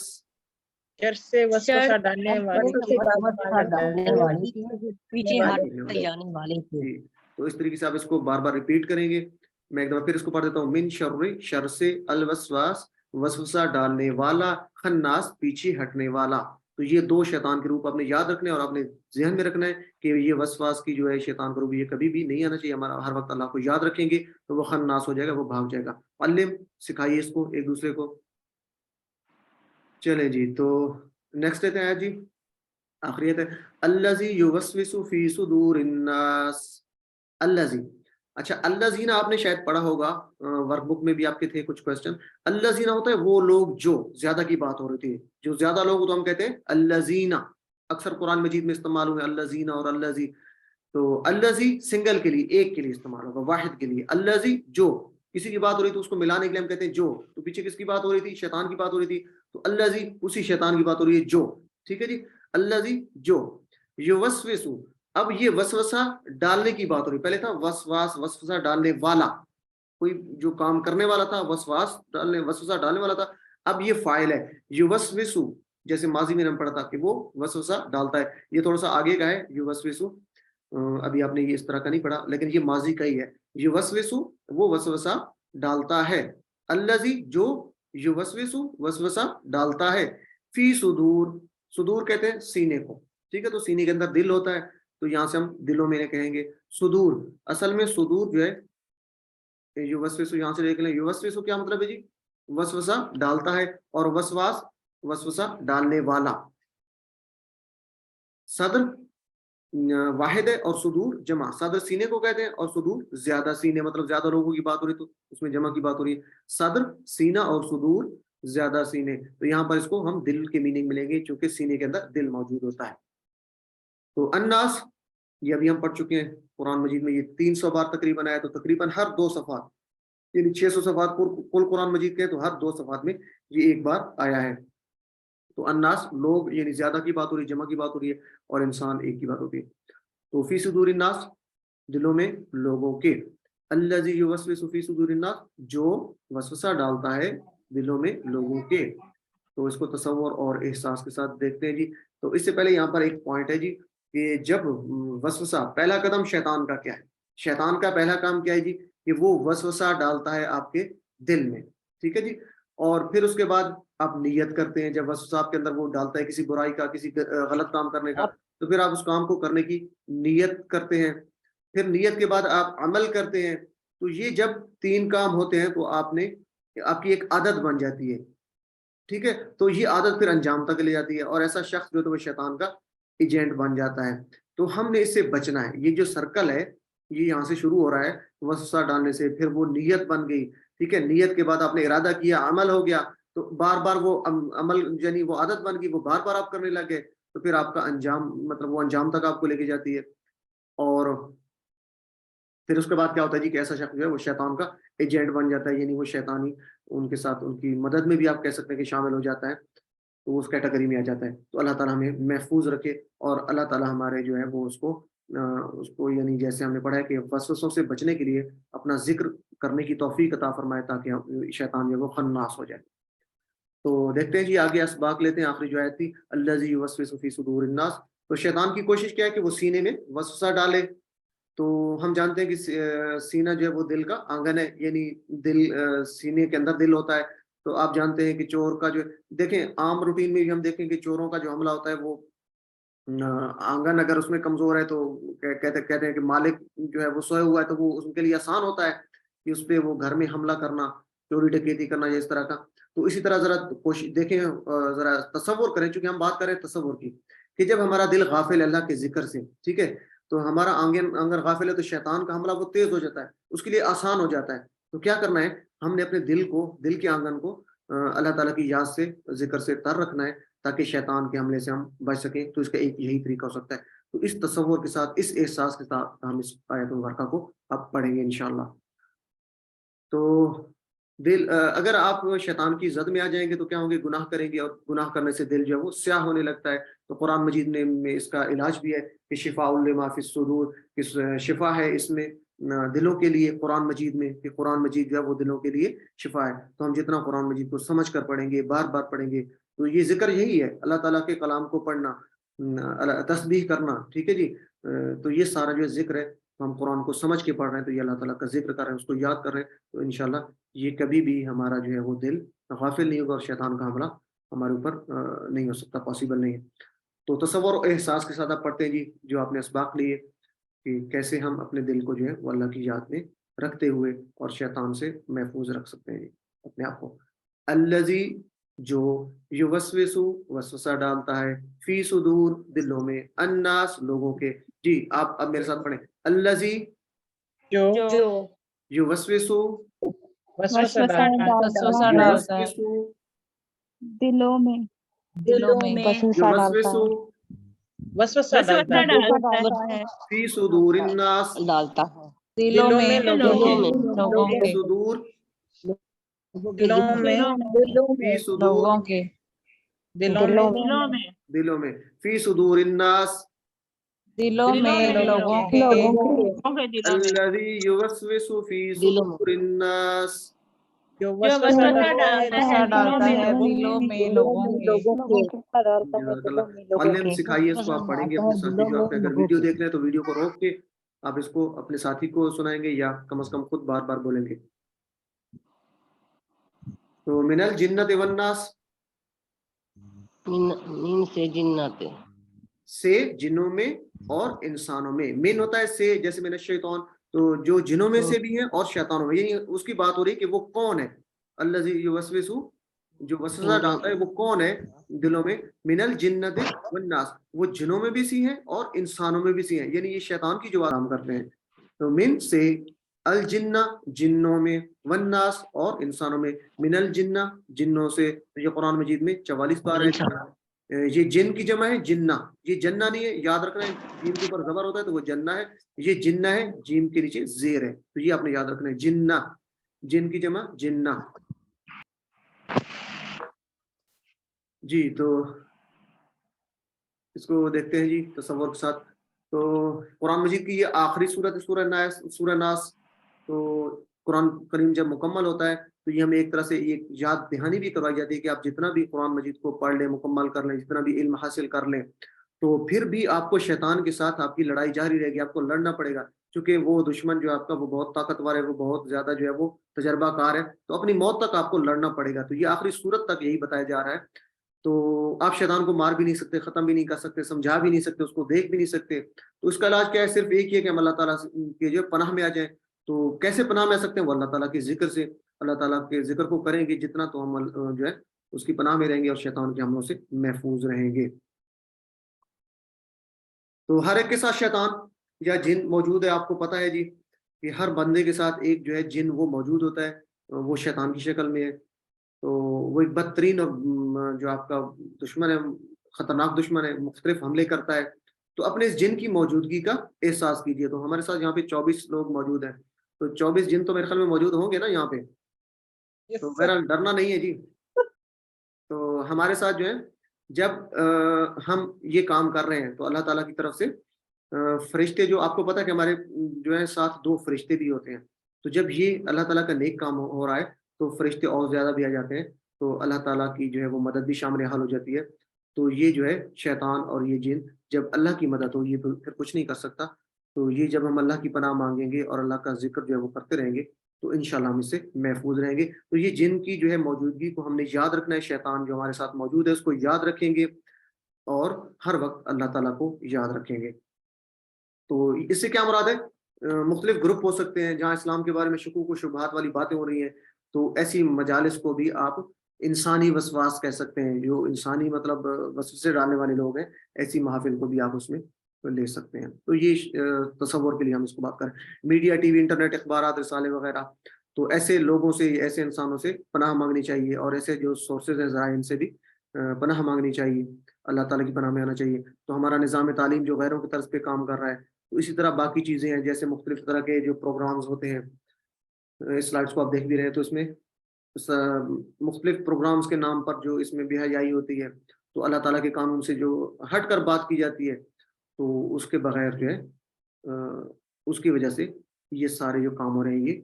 شر سے وسوسہ ڈالنے والے
جی. تو اس طریقے سے آپ اس کو بار بار ریپیٹ کریں گے. میں ایک دفعہ پھر اس کو پڑھ دیتا ہوں. من شر, شر سے, الوسواس, وسوسہ ڈالنے والا, خناس, پیچھے ہٹنے والا. تو یہ دو شیطان کے روپ آپ نے یاد رکھنے اور آپ نے ذہن میں رکھنا ہے کہ یہ وسواس کی جو ہے شیطان کا روپ یہ کبھی بھی نہیں آنا چاہیے. ہمارا ہر وقت اللہ کو یاد رکھیں گے تو وہ خناس ہو جائے گا, وہ بھاگ جائے گا. علم, سکھائیے اس کو ایک دوسرے کو. چلیں جی, تو نیکسٹ لیتے ہیں جی, آخریت ہے. الذی یوسوس فی صدور الناس, الذی. اچھا, الذین آپ نے شاید پڑھا ہوگا, ورک بک میں بھی آپ کے تھے کچھ کوسچن. الذین ہوتا ہے وہ لوگ جو, زیادہ کی بات ہو رہی تھی, جو زیادہ لوگ تو ہم کہتے ہیں الذین. اکثر قرآن مجید میں استعمال ہوئے الذین اور الذی. تو الذی سنگل کے لیے, ایک کے لیے استعمال ہوگا, واحد کے لیے. الذی جو, کسی کی بات ہو رہی تو اس کو ملانے کے لیے ہم کہتے ہیں جو. تو پیچھے کس کی بات ہو رہی تھی؟ شیطان کی بات ہو رہی تھی. تو الذی اسی شیطان کی بات ہو رہی ہے جو. ٹھیک ہے جی, الذی جو. یوسوس, اب یہ وسوسہ ڈالنے کی بات ہو رہی. پہلے تھا وسواس, وسوسہ ڈالنے والا, کوئی جو کام کرنے والا تھا وسواس ڈالنے, وسوسہ ڈالنے والا تھا. اب یہ فاعل ہے یوسوس, جیسے ماضی میں ہم پڑھا تھا کہ وہ وسوسہ ڈالتا ہے. یہ تھوڑا سا آگے کا ہے یوسوس, ابھی آپ نے یہ اس طرح کا نہیں پڑھا, لیکن یہ ماضی کا ہی ہے. یوسوس وہ وسوسہ ڈالتا ہے. الذی جو یوسوس وسوسہ ڈالتا ہے. فی صدور, صدور کہتے ہیں سینے کو. ٹھیک ہے, تو سینے کے اندر دل ہوتا ہے, تو یہاں سے ہم دلوں میں کہیں گے صدور. اصل میں صدور جو ہے یوسوس, یہاں سے دیکھ لیں یوسوس کیا مطلب ہے جی؟ وسوسہ ڈالتا ہے. اور وسواس, وسوسہ ڈالنے والا. صدر واحد ہے اور صدور جمع. صدر سینے کو کہتے ہیں اور صدور زیادہ سینے, مطلب زیادہ لوگوں کی بات ہو رہی تو اس میں جمع کی بات ہو رہی ہے. صدر سینہ اور صدور زیادہ سینے. تو یہاں پر اس کو ہم دل کے میننگ ملیں گے چونکہ سینے کے اندر دل موجود ہوتا ہے. تو الناس, یہ ابھی ہم پڑھ چکے ہیں قرآن مجید میں, یہ 300 بار تقریباً آیا. تو تقریباً ہر 2 صفحات, یعنی 600 صفحات کل قرآن مجید کے, تو ہر 2 صفحات میں یہ ایک بار آیا ہے. تو الناس لوگ, یعنی زیادہ کی بات ہو رہی ہے, جمع کی بات ہو رہی ہے, اور انسان ایک کی بات ہوتی ہے. تو فی صدور الناس, دلوں میں لوگوں کے. الذی یوسوس فی صدور الناس, جو وسوسہ ڈالتا ہے دلوں میں لوگوں کے. تو اس کو تصور اور احساس کے ساتھ دیکھتے ہیں جی. تو اس سے پہلے یہاں پر ایک پوائنٹ ہے جی, کہ جب وسوسہ, پہلا قدم شیطان کا کیا ہے؟ شیطان کا پہلا کام کیا ہے جی؟ کہ وہ وسوسہ ڈالتا ہے آپ کے دل میں. ٹھیک ہے جی, اور پھر اس کے بعد آپ نیت کرتے ہیں. جب وسوسہ آپ کے اندر وہ ڈالتا ہے کسی برائی کا, کسی غلط کام کرنے کا, تو پھر آپ اس کام کو کرنے کی نیت کرتے ہیں. پھر نیت کے بعد آپ عمل کرتے ہیں. تو یہ جب 3 کام ہوتے ہیں تو آپ کی ایک عادت بن جاتی ہے. ٹھیک ہے, تو یہ عادت پھر انجام تک لے جاتی ہے, اور ایسا شخص جو تو وہ شیطان کا ایجنٹ بن جاتا ہے. تو ہم نے اس سے بچنا ہے. یہ جو سرکل ہے یہ یہاں سے شروع ہو رہا ہے وسوسہ ڈالنے سے, پھر وہ نیت بن گئی. ٹھیک ہے, نیت کے بعد آپ نے ارادہ کیا, عمل ہو گیا, تو بار بار وہ عمل, یعنی وہ عادت بن گئی, وہ بار بار آپ کرنے لگے, تو پھر آپ کا انجام, مطلب وہ انجام تک آپ کو لے کے جاتی ہے. اور پھر اس کے بعد کیا ہوتا ہے جی کہ ایسا شخص جو ہے وہ شیطان کا ایجنٹ بن جاتا ہے، یعنی وہ شیطانی ان کے ساتھ ان کی مدد میں بھی آپ کہہ سکتے ہیں کہ شامل ہو جاتا ہے، تو اس کیٹیگری میں آ جاتا ہے۔ تو اللہ تعالیٰ ہمیں محفوظ رکھے، اور اللہ تعالیٰ ہمارے جو ہے وہ اس کو یعنی جیسے ہم نے پڑھا ہے کہ وسوسوں سے بچنے کے لیے اپنا ذکر کرنے کی توفیق عطا فرمائے، تاکہ شیطان جو ہے وہ خناس ہو جائے۔ تو دیکھتے ہیں جی آگے اسباق لیتے ہیں، آخری جو آیت تھی الذی یوسوس فی صدور الناس۔ تو شیطان کی کوشش کیا ہے کہ وہ سینے میں وسوسہ ڈالے۔ تو ہم جانتے ہیں کہ سینہ جو ہے وہ دل کا آنگن ہے، یعنی دل، سینے کے اندر دل ہوتا ہے۔ تو آپ جانتے ہیں کہ چور کا جو دیکھیں عام روٹین میں بھی ہم دیکھیں کہ چوروں کا جو حملہ ہوتا ہے وہ آنگن اگر اس میں کمزور ہے تو کہتے ہیں کہ مالک جو ہے وہ سوئے ہوا ہے، تو وہ ان کے لیے آسان ہوتا ہے کہ اس پہ وہ گھر میں حملہ کرنا، چوری ڈکیتی کرنا یا اس طرح کا۔ تو اسی طرح ذرا کوشش دیکھیں، ذرا تصور کریں، چونکہ ہم بات کریں تصور کی، کہ جب ہمارا دل غافل ہے اللہ کے ذکر سے، ٹھیک ہے، تو ہمارا آنگن غافل ہے تو شیطان کا حملہ وہ تیز ہو جاتا ہے، اس کے لیے آسان ہو جاتا ہے۔ تو کیا کرنا ہے، ہم نے اپنے دل کے آنگن کو اللہ تعالیٰ کی یاد سے، ذکر سے تر رکھنا ہے، تاکہ شیطان کے حملے سے ہم بچ سکیں۔ تو اس کا ایک یہی طریقہ ہو سکتا ہے۔ تو اس تصور کے ساتھ، اس احساس کے ساتھ ہم اس آیت مبارکہ کو اب پڑھیں گے انشاءاللہ۔ تو اگر آپ شیطان کی زد میں آ جائیں گے تو کیا ہوں گے، گناہ کریں گے، اور گناہ کرنے سے دل جو ہے وہ سیاہ ہونے لگتا ہے۔ تو قرآن مجید میں اس کا علاج بھی ہے کہ شفاء لما فی الصدور، شفا ہے اس میں دلوں کے لیے، قرآن مجید میں، کہ قرآن مجید جو ہے وہ دلوں کے لیے شفا ہے۔ تو ہم جتنا قرآن مجید کو سمجھ کر پڑھیں گے، بار بار پڑھیں گے، تو یہ ذکر یہی ہے، اللہ تعالیٰ کے کلام کو پڑھنا، تسبیح کرنا، ٹھیک ہے جی۔ تو یہ سارا جو ذکر ہے، تو ہم قرآن کو سمجھ کے پڑھ رہے ہیں، تو یہ اللہ تعالیٰ کا ذکر کر رہے ہیں، اس کو یاد کر رہے ہیں، تو انشاءاللہ یہ کبھی بھی ہمارا جو ہے وہ دل غافل نہیں ہوگا، اور شیطان کا حملہ ہمارے اوپر نہیں ہو سکتا، پاسبل نہیں ہے۔ تو تصور و احساس کے ساتھ آپ پڑھتے ہیں جی، جو آپ نے اسباق لیے کہ کیسے ہم اپنے دل کو جو ہے وہ اللہ کی یاد میں رکھتے ہوئے اور شیطان سے محفوظ رکھ سکتے ہیں اپنے آپ کو۔ الذی، جو یوسوس، وسوسہ ڈالتا ہے، فی صدور، دلوں میں، الناس، لوگوں کے۔ جی آپ اب میرے ساتھ پڑھیں، الذی
جو
یوسوس،
وسوسہ ڈالتا ہے
یوسوس،
دلوں میں
یوسوس
وسوسہ ڈالتا ہے
فی صدور الناس،
ڈالتا ہے
دلوں میں
لوگوں
فی صدور،
دلوں میں
فی صدور، دلوں میں، فی صدور الناس،
دلوں میں لوگوں کے
الذی یوسوس فی صدور الناس۔
جو وسوسہ ڈالتا ہے دلوں میں لوگوں کے۔
جزاک اللہ۔ معلم سکھائیے اس کو، آپ پڑھیں گے اپنے ساتھی جو، آپ اگر ویڈیو دیکھ رہے ہیں تو ویڈیو کو روک کے آپ اس کو اپنے ساتھی کو سنائیں گے، یا کم از کم خود بار بار بولیں گے۔ تو من الجنت والناس،
من سے جنات،
سے جنوں میں اور انسانوں میں۔ من ہوتا ہے سے، جیسے من الشیطان، تو جو جنوں میں سے بھی ہیں اور شیطانوں میں، یعنی اس کی بات ہو رہی ہے کہ وہ کون ہے، الذی یوسوس، جو وسوسہ ڈالتا ہے وہ کون ہے دلوں میں، من الجنت والناس، وہ جنوں میں بھی سی ہیں اور انسانوں میں بھی سی ہیں، یعنی یہ شیطان کی جو کام کرتے ہیں۔ تو من سے، الجنہ، جنوں میں، والناس، اور انسانوں میں، من الجنہ، جنوں سے۔ یہ قرآن مجید میں 44 بار ہے۔ یہ جن کی جمع ہے جنہ، یہ جنہ نہیں ہے، یاد رکھنا ہے، جیم کے اوپر زبر ہوتا ہے تو وہ جنہ ہے، یہ جنہ ہے، جیم کے نیچے زیر ہے، تو یہ آپ نے یاد رکھنا ہے، جنہ، جن کی جمع جنہ۔ جی تو اس کو دیکھتے ہیں جی تصور کے ساتھ۔ تو قرآن مجید کی یہ آخری صورت ہے، سورہ ناس۔ تو قرآن کریم جب مکمل ہوتا ہے تو یہ ہمیں ایک طرح سے یہ یاد دہانی بھی کروائی جاتی ہے کہ آپ جتنا بھی قرآن مجید کو پڑھ لیں، مکمل کر لیں، جتنا بھی علم حاصل کر لیں، تو پھر بھی آپ کو شیطان کے ساتھ آپ کی لڑائی جاری رہے گی، آپ کو لڑنا پڑے گا، کیونکہ وہ دشمن جو آپ کا وہ بہت طاقتور ہے، وہ بہت زیادہ جو ہے وہ تجربہ کار ہے، تو اپنی موت تک آپ کو لڑنا پڑے گا۔ تو یہ آخری صورت تک یہی بتایا جا رہا ہے۔ تو آپ شیطان کو مار بھی نہیں سکتے، ختم بھی نہیں کر سکتے، سمجھا بھی نہیں سکتے، اس کو دیکھ بھی نہیں سکتے۔ تو اس کا علاج کیا ہے؟ صرف ایک ہی ہے کہ ہم اللہ تعالیٰ کے جو پناہ میں آ جائیں۔ تو کیسے پناہ میں آ سکتے ہیں؟ وہ اللہ تعالیٰ کے ذکر سے، اللہ تعالیٰ کے ذکر کو کریں گے جتنا، تو ہم جو ہے اس کی پناہ میں رہیں گے اور شیطان کے حملوں سے محفوظ رہیں گے۔ تو ہر ایک کے ساتھ شیطان یا جن موجود ہے، آپ کو پتہ ہے جی کہ ہر بندے کے ساتھ ایک جو ہے جن وہ موجود ہوتا ہے، وہ شیطان کی شکل میں ہے۔ تو وہ ایک بدترین اور جو آپ کا دشمن ہے، خطرناک دشمن ہے، مختلف حملے کرتا ہے۔ تو اپنے اس جن کی موجودگی کا احساس کیجیے. تو ہمارے ساتھ یہاں پہ 24 لوگ موجود ہیں, تو 24 جن تو میرے خیال میں موجود ہوں گے نا یہاں پہ, تو میرا ڈرنا نہیں ہے جی. تو ہمارے ساتھ جو ہے جب ہم یہ کام کر رہے ہیں تو اللہ تعالیٰ کی طرف سے فرشتے, جو آپ کو پتا ہے کہ ہمارے جو ہے ساتھ 2 فرشتے بھی ہوتے ہیں, تو جب یہ اللہ تعالیٰ کا نیک کام ہو رہا ہے تو فرشتے اور زیادہ بھی آ جاتے ہیں, تو اللہ تعالیٰ کی جو ہے وہ مدد بھی شامل حال ہو جاتی ہے. تو یہ جو ہے شیطان اور یہ جن جب اللہ کی مدد ہو, یہ تو پھر کچھ نہیں کر سکتا. تو یہ جب ہم اللہ کی پناہ مانگیں گے اور اللہ کا ذکر جو ہے وہ کرتے رہیں گے تو انشاءاللہ ہم اس سے محفوظ رہیں گے. تو یہ جن کی جو ہے موجودگی کو ہم نے یاد رکھنا ہے, شیطان جو ہمارے ساتھ موجود ہے اس کو یاد رکھیں گے اور ہر وقت اللہ تعالیٰ کو یاد رکھیں گے. تو اس سے کیا مراد ہے, مختلف گروپ ہو سکتے ہیں جہاں اسلام کے بارے میں شکوک و شبہات والی باتیں ہو رہی ہیں, تو ایسی مجالس کو بھی آپ انسانی وسواس کہہ سکتے ہیں, جو انسانی مطلب وسوسے ڈالنے والے لوگ ہیں, ایسی محافل کو بھی آپ اس میں لے سکتے ہیں. تو یہ تصور کے لیے ہم اس کو بات کریں. میڈیا, ٹی وی, انٹرنیٹ, اخبارات, رسالے وغیرہ, تو ایسے لوگوں سے, ایسے انسانوں سے پناہ مانگنی چاہیے, اور ایسے جو سورسز ہیں ذرائع ان سے بھی پناہ مانگنی چاہیے, اللہ تعالیٰ کی پناہ میں آنا چاہیے. تو ہمارا نظام تعلیم جو غیروں کی طرز پہ کام کر رہا ہے, تو اسی طرح باقی چیزیں ہیں جیسے مختلف طرح کے جو پروگرامز ہوتے ہیں, اس سلائڈس کو آپ دیکھ بھی رہے ہیں, تو اس میں مختلف پروگرامز کے نام پر جو اس میں بے حیائی ہوتی ہے, تو اللہ تعالیٰ کے قانون سے جو ہٹ کر بات کی جاتی ہے, تو اس کے بغیر جو ہے اس کی وجہ سے یہ سارے جو کام ہو رہے ہیں یہ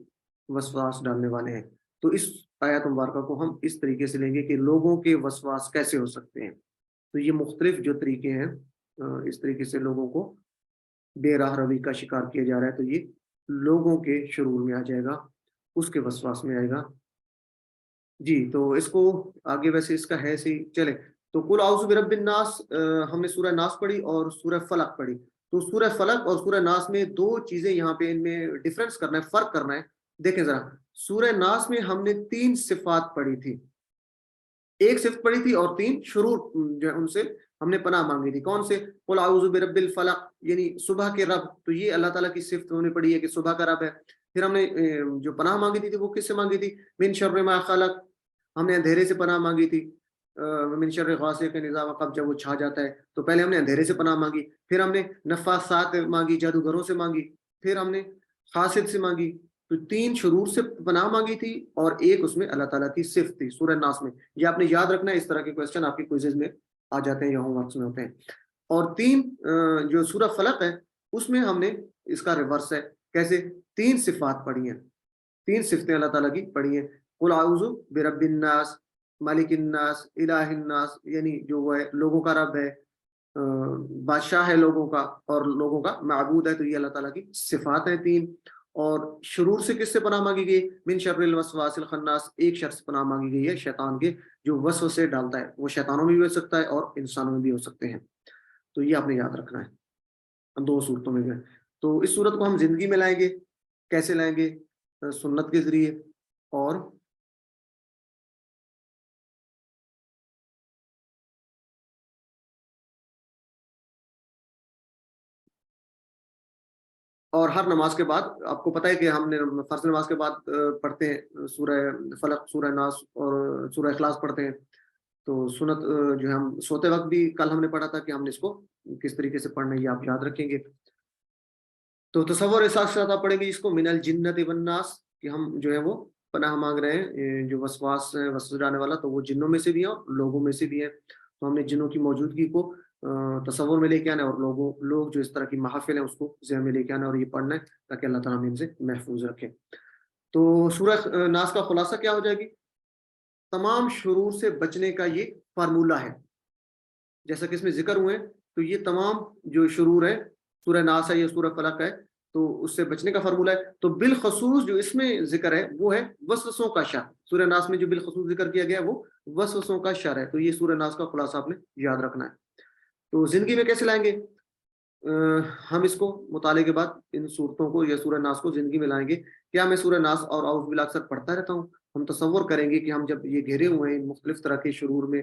وسواس ڈالنے والے ہیں. تو اس آیات مبارکہ کو ہم اس طریقے سے لیں گے کہ لوگوں کے وسواس کیسے ہو سکتے ہیں. تو یہ مختلف جو طریقے ہیں, اس طریقے سے لوگوں کو بے راہ روی کا شکار کیا جا رہا ہے, تو یہ لوگوں کے شرور میں آ جائے گا, اس کے وسواس میں آئے گا. جی, تو اس کو آگے ویسے اس کا ہے سی چلے. تو قل اعوذ برب الناس, ہم نے سورہ ناس پڑھی اور سورہ فلق پڑھی. تو سورہ فلق اور سورہ ناس میں 2 چیزیں یہاں پہ ان میں ڈفرنس کرنا ہے, فرق کرنا ہے. دیکھیں ذرا, سورہ ناس میں ہم نے 3 صفات پڑھی تھی, 1 صفت پڑھی تھی اور 3 شرور جو ہے ان سے ہم نے پناہ مانگی تھی. کون سے؟ قل اعوذ برب الفلق, یعنی صبح کے رب. تو یہ اللہ تعالیٰ کی صفت ہم نے پڑھی ہے کہ صبح کا رب ہے. پھر ہم نے جو پناہ مانگی تھی وہ کس سے مانگی تھی؟ من شر ما خلق, ہم نے اندھیرے سے پناہ مانگی تھی. من شر غاسق اذا وقب, جب وہ چھا جاتا ہے. تو پہلے ہم نے اندھیرے سے پناہ مانگی, پھر ہم نے نفاثات مانگی, جادوگروں سے مانگی, پھر ہم نے حاسد سے مانگی. تو 3 شرور سے پناہ مانگی تھی اور 1 اس میں اللہ تعالیٰ کی صفت تھی سورہ ناس میں. یہ آپ نے یاد رکھنا ہے, اس طرح کے کوسچن آپ کے کوئزز میں آ جاتے ہیں یا ہوم ورکس میں ہوتے ہیں. اور 3 جو سورہ فلق ہے اس میں ہم نے اس کا ریورس ہے. کیسے؟ 3 صفات پڑھی ہیں, 3 صفتیں اللہ تعالیٰ کی پڑھی ہیں. قل اعوذ برب الناس, مالک الناس, الہ الناس, یعنی جو وہ ہے لوگوں کا رب ہے, بادشاہ ہے لوگوں کا اور لوگوں کا معبود ہے. تو یہ اللہ تعالیٰ کی صفات ہیں 3. اور شرور سے کس سے پناہ مانگی گئی؟ من شر الوسواس الخناس, 1 شخص سے پناہ مانگی گئی ہے شیطان کے جو وسوسے ڈالتا ہے. وہ شیطانوں میں بھی ہو سکتا ہے اور انسانوں میں بھی ہو سکتے ہیں. تو یہ آپ نے یاد رکھنا ہے 2 صورتوں میں. تو اس صورت کو ہم زندگی میں لائیں گے, کیسے لائیں گے؟ سنت کے ذریعے اور ہر نماز کے بعد. آپ کو پتہ ہے کہ ہم نے فرض نماز کے بعد پڑھتے ہیں سورہ فلق, سورہ ناس اور سورہ اخلاص پڑھتے ہیں. تو سنت جو ہے ہم سوتے وقت بھی کل ہم نے پڑھا تھا کہ ہم نے اس کو کس طریقے سے پڑھنا ہے, یہ آپ یاد رکھیں گے. تو تصور احساس کے ساتھ آپ پڑھیں گے اس کو, من الجنت والناس, کہ ہم جو ہے وہ پناہ مانگ رہے ہیں جو وسواس ڈالنے والا, تو وہ جنوں میں سے بھی ہیں اور لوگوں میں سے بھی ہیں. تو ہم نے جنوں کی موجودگی کو تصور میں لے کے آنا ہے, اور لوگ جو اس طرح کی محافل ہیں اس کو ذہن میں لے کے آنا ہے اور یہ پڑھنا ہے تاکہ اللہ تعالیٰ ہمیں ان سے محفوظ رکھے. تو سورہ ناس کا خلاصہ کیا ہو جائے گی؟ تمام شرور سے بچنے کا یہ فارمولہ ہے. جیسا کہ اس میں ذکر ہوئے, تو یہ تمام جو شرور ہے, سورہ ناس ہے یا سورہ فلق ہے, تو اس سے بچنے کا فارمولہ ہے. تو بالخصوص جو اس میں ذکر ہے وہ ہے وسوسوں کا شر. سورہ ناس میں جو بالخصوص ذکر کیا گیا وہ وسوسوں کا شر ہے. تو یہ سورہ ناس کا خلاصہ آپ نے یاد رکھنا ہے. تو زندگی میں کیسے لائیں گے؟ ہم اس کو مطالعے کے بعد ان صورتوں کو یا سورہ ناس کو زندگی میں لائیں گے. کیا میں سورہ ناس اور اعوذ باللہ اکثر پڑھتا رہتا ہوں؟ ہم تصور کریں گے کہ ہم جب یہ گھیرے ہوئے ہیں مختلف طرح کے شرور میں,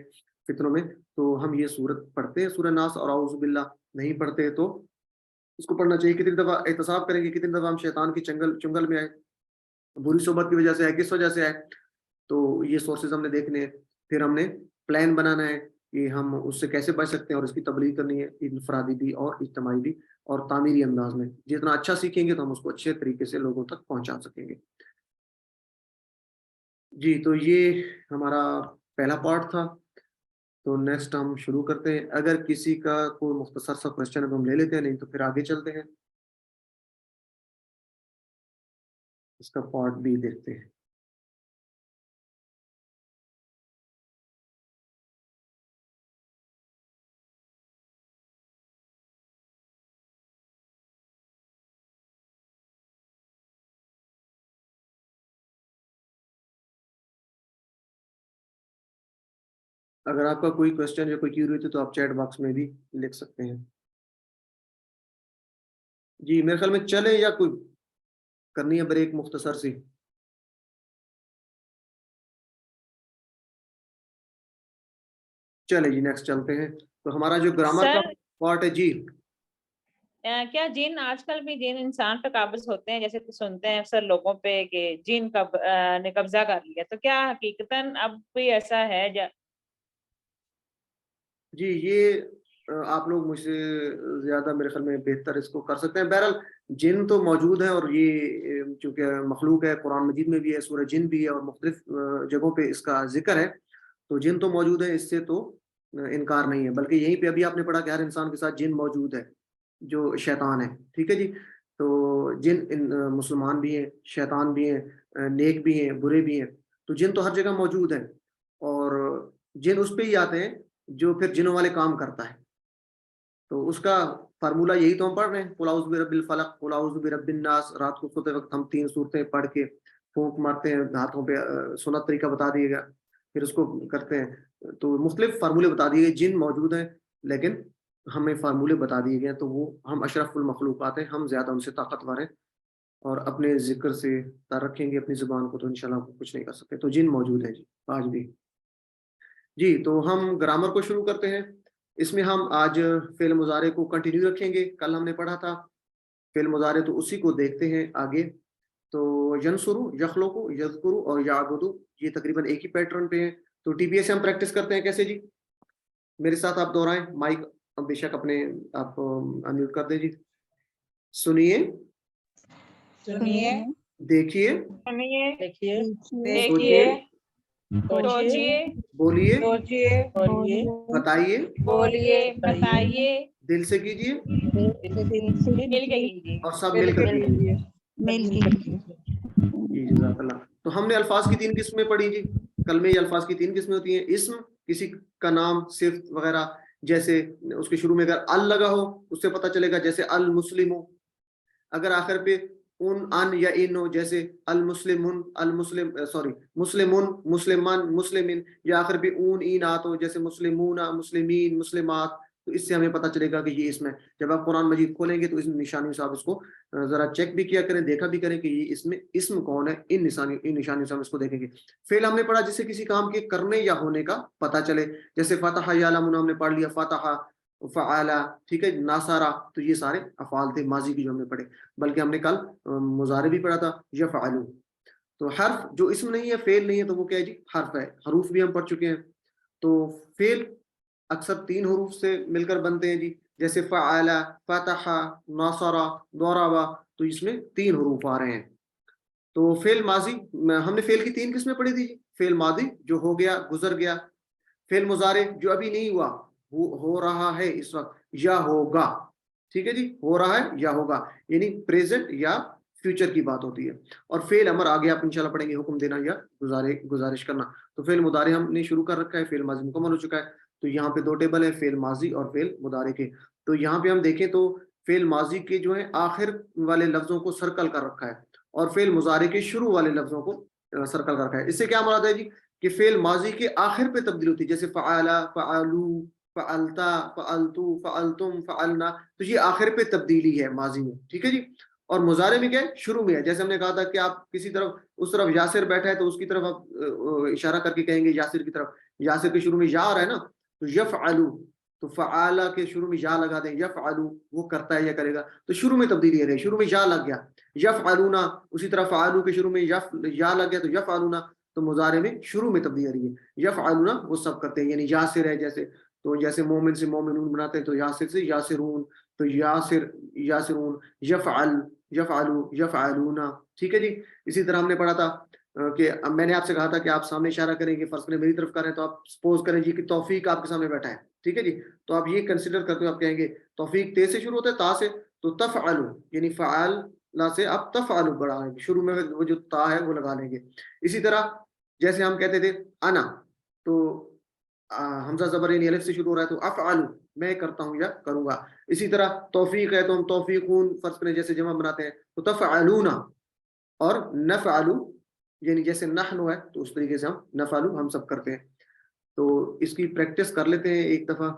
فتنوں میں, تو ہم یہ صورت پڑھتے ہیں سورہ ناس اور اعوذ باللہ. نہیں پڑھتے تو اس کو پڑھنا چاہیے. کتنی دفعہ احتساب کریں گے کتنی دفعہ ہم شیطان کی چنگل میں آئے, بری صحبت کی وجہ سے آئے, کس وجہ سے آئے. تو یہ سورسز ہم نے دیکھنے ہیں. پھر ہم نے پلان بنانا ہے کہ ہم اس سے کیسے بچ سکتے ہیں، اور اس کی تبلیغ کرنی ہے انفرادی بھی اور اجتماعی بھی اور تعمیری انداز میں. جتنا اچھا سیکھیں گے تو ہم اس کو اچھے طریقے سے لوگوں تک پہنچا سکیں گے. جی تو یہ ہمارا پہلا پارٹ تھا. تو نیکسٹ ہم شروع کرتے ہیں. اگر کسی کا کوئی مختصر سا کوشچن ہے تو ہم لے لیتے ہیں، نہیں تو پھر آگے چلتے ہیں، اس کا پارٹ بھی دیکھتے ہیں. اگر آپ کا کوئی کوشچن یا کوئی کیوری ہوتی تو آپ چیٹ باکس میں بھی لکھ سکتے ہیں. جی میرے خیال میں چلے یا کوئی کرنی ہے بریک مختصر سی؟ چلے جی نیکسٹ چلتے ہیں. تو ہمارا جو گرامر کا پارٹ ہے جی،
کیا جن آج کل بھی جن انسان پہ قابض ہوتے ہیں؟ جیسے سنتے ہیں اکثر لوگوں پہ کہ جن نے قبضہ کر لیا، تو کیا حقیقتاً اب بھی ایسا ہے؟
جی یہ آپ لوگ مجھ سے زیادہ میرے خیال میں بہتر اس کو کر سکتے ہیں. بہرحال جن تو موجود ہیں، اور یہ چونکہ مخلوق ہے، قرآن مجید میں بھی ہے، سورہ جن بھی ہے، اور مختلف جگہوں پہ اس کا ذکر ہے. تو جن تو موجود ہے، اس سے تو انکار نہیں ہے. بلکہ یہیں پہ ابھی آپ نے پڑھا کہ ہر انسان کے ساتھ جن موجود ہے جو شیطان ہے. ٹھیک ہے جی. تو جن مسلمان بھی ہیں، شیطان بھی ہیں، نیک بھی ہیں، برے بھی ہیں. تو جن تو ہر جگہ موجود ہیں، اور جن اس پہ ہی آتے ہیں جو پھر جنوں والے کام کرتا ہے. تو اس کا فارمولہ یہی تو ہم پڑھ رہے ہیں، قل اعوذ برب الفلق، قل اعوذ برب الناس. رات کو سوتے وقت ہم 3 صورتیں پڑھ کے پھونک مارتے ہیں ہاتھوں پہ. سنت طریقہ بتا دیے گا، پھر اس کو کرتے ہیں. تو مختلف فارمولے بتا دیے گئے. جن موجود ہیں لیکن ہمیں فارمولے بتا دیے گئے، تو وہ ہم اشرف المخلوقات ہیں، ہم زیادہ ان سے طاقتور ہیں، اور اپنے ذکر سے تر رکھیں گے اپنی زبان کو تو انشاءاللہ کچھ نہیں کر سکتے. تو جن موجود ہیں جی آج بھی. جی تو ہم گرامر کو شروع کرتے ہیں. اس میں ہم آج فعل مضارع کو کنٹینیو رکھیں گے. کل ہم نے پڑھا تھا فعل مضارع، تو اسی کو دیکھتے ہیں آگے. تو ینصرو، یخلقو، یذکرو اور یعبدو، یہ تقریباً ایک ہی پیٹرن پہ ہیں. تو ٹی پی ایس سے ہم پریکٹس کرتے ہیں. کیسے جی؟ میرے ساتھ آپ دہرائیں. مائک بے شک اپنے آپ انمیوٹ کر دیں جی. سنیے،
سنیے،
دیکھیے،
دیکھیے،
سوچیے،
سوچیے،
بولیے،
بولیے،
بتائیے،
بولیے، بتائیے،
دل سے کیجیے،
مل کے کیجیے،
اور سب مل کر کیجیے.
مل کے
جی جزاک اللہ. تو ہم نے الفاظ کی 3 قسمیں پڑھی جی. کل میں یہ الفاظ کی 3 قسمیں ہوتی ہیں. اسم، کسی کا نام، صفت وغیرہ، جیسے اس کے شروع میں اگر ال لگا ہو اس سے پتہ چلے گا، جیسے المسلم. اگر آخر پہ ان یا ان ہو، جیسے المسلمون، مسلمون، مسلمان، مسلمین، یا آخر پہ این آت ہو، جیسے مسلمون، مسلمین، مسلمات. تو اس سے ہمیں پتہ چلے گا کہ یہ اسم ہے. جب آپ قرآن مجید کھولیں گے تو اس نشانی سے آپ اس کو ذرا چیک بھی کیا کریں، دیکھا بھی کریں کہ یہ اس میں اسم کون ہے. ان نشانیوں سے ہم اس کو دیکھیں گے. فعل ہم نے پڑھا جس سے کسی کام کے کرنے یا ہونے کا پتہ چلے، جیسے فتح یعلمون ہم نے پڑھ لیا، فتح، فعال، ٹھیک ہے، ناصرہ. تو یہ سارے افعال تھے ماضی کی جو ہم نے پڑھے. بلکہ ہم نے کل مضارع بھی پڑھا تھا، یفعلوا. تو حرف جو اسم نہیں ہے، فعل نہیں ہے، تو وہ کیا ہے جی؟ حرف ہے. حروف بھی ہم پڑھ چکے ہیں. تو فعل اکثر 3 حروف سے مل کر بنتے ہیں جی، جیسے فعل، فتح، ناصر، ضرب. تو اس میں 3 حروف آ رہے ہیں. تو فعل ماضی، ہم نے فعل کی 3 قسمیں پڑھی تھی جی. فعل ماضی جو ہو گیا، گزر گیا. فعل مضارع جو ابھی نہیں ہوا، ہو رہا ہے اس وقت، یا ہوگا. ٹھیک ہے جی، ہو رہا ہے یا ہوگا، یعنی پریزنٹ یا فیوچر کی بات ہوتی ہے. اور فعل امر آگے آپ انشاءاللہ پڑھیں گے، حکم دینا یا گزارش کرنا. تو فعل مضارع ہم نے شروع کر رکھا ہے، فعل ماضی مکمل ہو چکا ہے. تو یہاں پہ 2 ٹیبل ہے، فعل ماضی اور فعل مضارع کے. تو یہاں پہ ہم دیکھیں تو فعل ماضی کے جو ہے آخر والے لفظوں کو سرکل کر رکھا ہے، اور فعل مضارع کے شروع والے لفظوں کو سرکل کر رکھا ہے. اس سے کیا مراد ہے جی؟ کہ فعل ماضی کے آخر پہ تبدیل ہوتی ہے، جیسے فعل، فعلو، فعلتا، فعلتو، فعلتم، فعلنا. تو یہ آخر پہ تبدیلی ہے ماضی میں. ٹھیک ہے جی. اور مضارع میں کیا ہے؟ شروع میں ہے. جیسے ہم نے کہا تھا کہ آپ کسی طرف، اس طرف یاسر بیٹھا ہے تو اس کی طرف آپ اشارہ کر کے کہیں گے یاسر کی طرف. یاسر کے شروع میں یا آ رہا ہے نا، تو یفعلو، تو فعال کے شروع میں یا لگا دیں، یفعلو وہ کرتا ہے یا کرے گا. تو شروع میں تبدیلی ہے، شروع میں یا لگ گیا. یفعلونا، اسی طرح فعلو کے شروع میں یا لگ گیا تو یفعلونا. تو مضارع میں شروع میں تبدیلی آ رہی ہے. یفعلون وہ سب کرتے ہیں، یعنی یاسر ہے جیسے، تو جیسے مومن سے مومنون بناتے ہیں تو یاسر سے یاسرون، تو یاسرون، یفعلو یفعلون. ٹھیک ہے جی. اسی طرح ہم نے پڑھا تھا کہ میں نے آپ سے کہا تھا کہ آپ سامنے اشارہ کریں گے، فرض کریں میری طرف کر رہے ہیں تو آپ سپوز کریں جی کہ توفیق آپ کے سامنے بیٹھا ہے. ٹھیک ہے جی. تو آپ یہ کنسیڈر کرتے ہو، آپ کہیں گے توفیق تے سے شروع ہوتا ہے، تا سے، تو تفعلو یعنی فعال لا سے آپ تفعلو بڑھا لیں گے، شروع میں وہ جو تا ہے وہ لگا لیں گے. اسی طرح جیسے ہم کہتے تھے انا، تو حمزہ زبر یعنی الف سے شروع ہو رہا ہے تو افعلو میں کرتا ہوں یا کروں گا. اسی طرح توفیق ہے تو ہم توفیقون فرض کریں جیسے جمع بناتے ہیں تو تفعلون، اور نفعلو یعنی جیسے نحن ہے تو اس طریقے سے ہم نفعلو ہم سب کرتے ہیں. تو اس کی پریکٹس کر لیتے ہیں ایک دفعہ.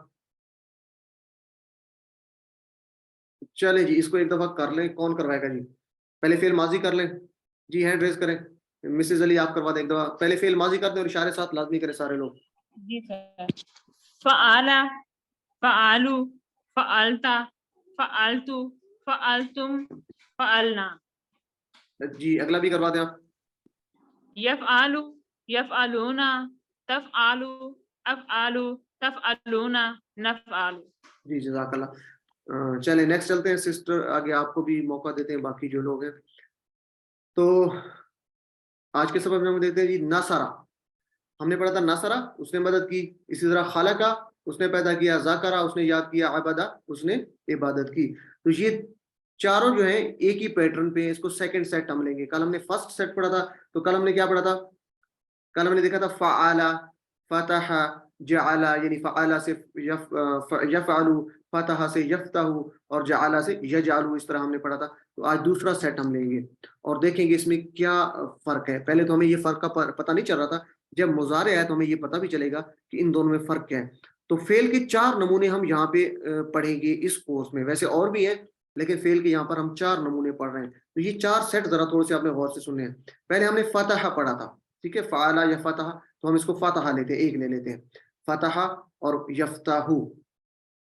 چلیں جی اس کو ایک دفعہ کر لیں. کون کروائے گا جی؟ پہلے فعل ماضی کر لیں جی، ہینڈ ریز کریں. مسز علی آپ کروا دیں ایک دفعہ. پہلے فعل ماضی کرتے ہیں اور اشارے ساتھ لازمی کریں سارے لوگ.
جی سر. فعالا، فعالو، فعلتا، فعلتو، فعلتم، فعلنا.
جی اگلا بھی کروا دیں آپ.
یفعالو، یفعلونا، تفعالو، افعالو، تفعلون، نفعالو.
جی جزاک اللہ. چلیں نیکسٹ چلتے ہیں سسٹر، آگے آپ کو بھی موقع دیتے ہیں باقی جو لوگ ہیں. تو آج کے سبق میں ہم دیکھتے ہیں جی ناصرہ. ہم نے پڑھا تھا ناصرہ اس نے مدد کی، اسی طرح خلقہ اس نے پیدا کیا، ذاکرہ اس نے یاد کیا، عبادہ اس نے عبادت کی. تو یہ چاروں جو ہیں ایک ہی پیٹرن پہ، اس کو سیکنڈ سیٹ ہم لیں گے. کل ہم نے فرسٹ سیٹ پڑھا تھا، تو کل ہم نے کیا پڑھا تھا؟ کل ہم نے دیکھا تھا فعال، فتح، جعل یعنی فعال سے یفعل، فتح سے یفتح، اور جعل سے یجعل، اس طرح ہم نے پڑھا تھا. تو آج دوسرا سیٹ ہم لیں گے اور دیکھیں گے اس میں کیا فرق ہے. پہلے تو ہمیں یہ فرق کا پتہ نہیں چل رہا تھا، جب مضارع ہے تو ہمیں یہ پتہ بھی چلے گا کہ ان دونوں میں فرق کیا ہے. تو فعل کے 4 نمونے ہم یہاں پہ پڑھیں گے اس کورس میں. ویسے اور بھی ہیں لیکن فعل کے یہاں پر ہم 4 نمونے پڑھ رہے ہیں. تو یہ 4 سیٹ ذرا تھوڑے سے آپ نے غور سے سننے ہیں. پہلے ہم نے فتح پڑھا تھا، ٹھیک ہے، فعلا یا فتح، تو ہم اس کو فتح لیتے ہیں، ایک لے لیتے ہیں. فتح اور یفتح،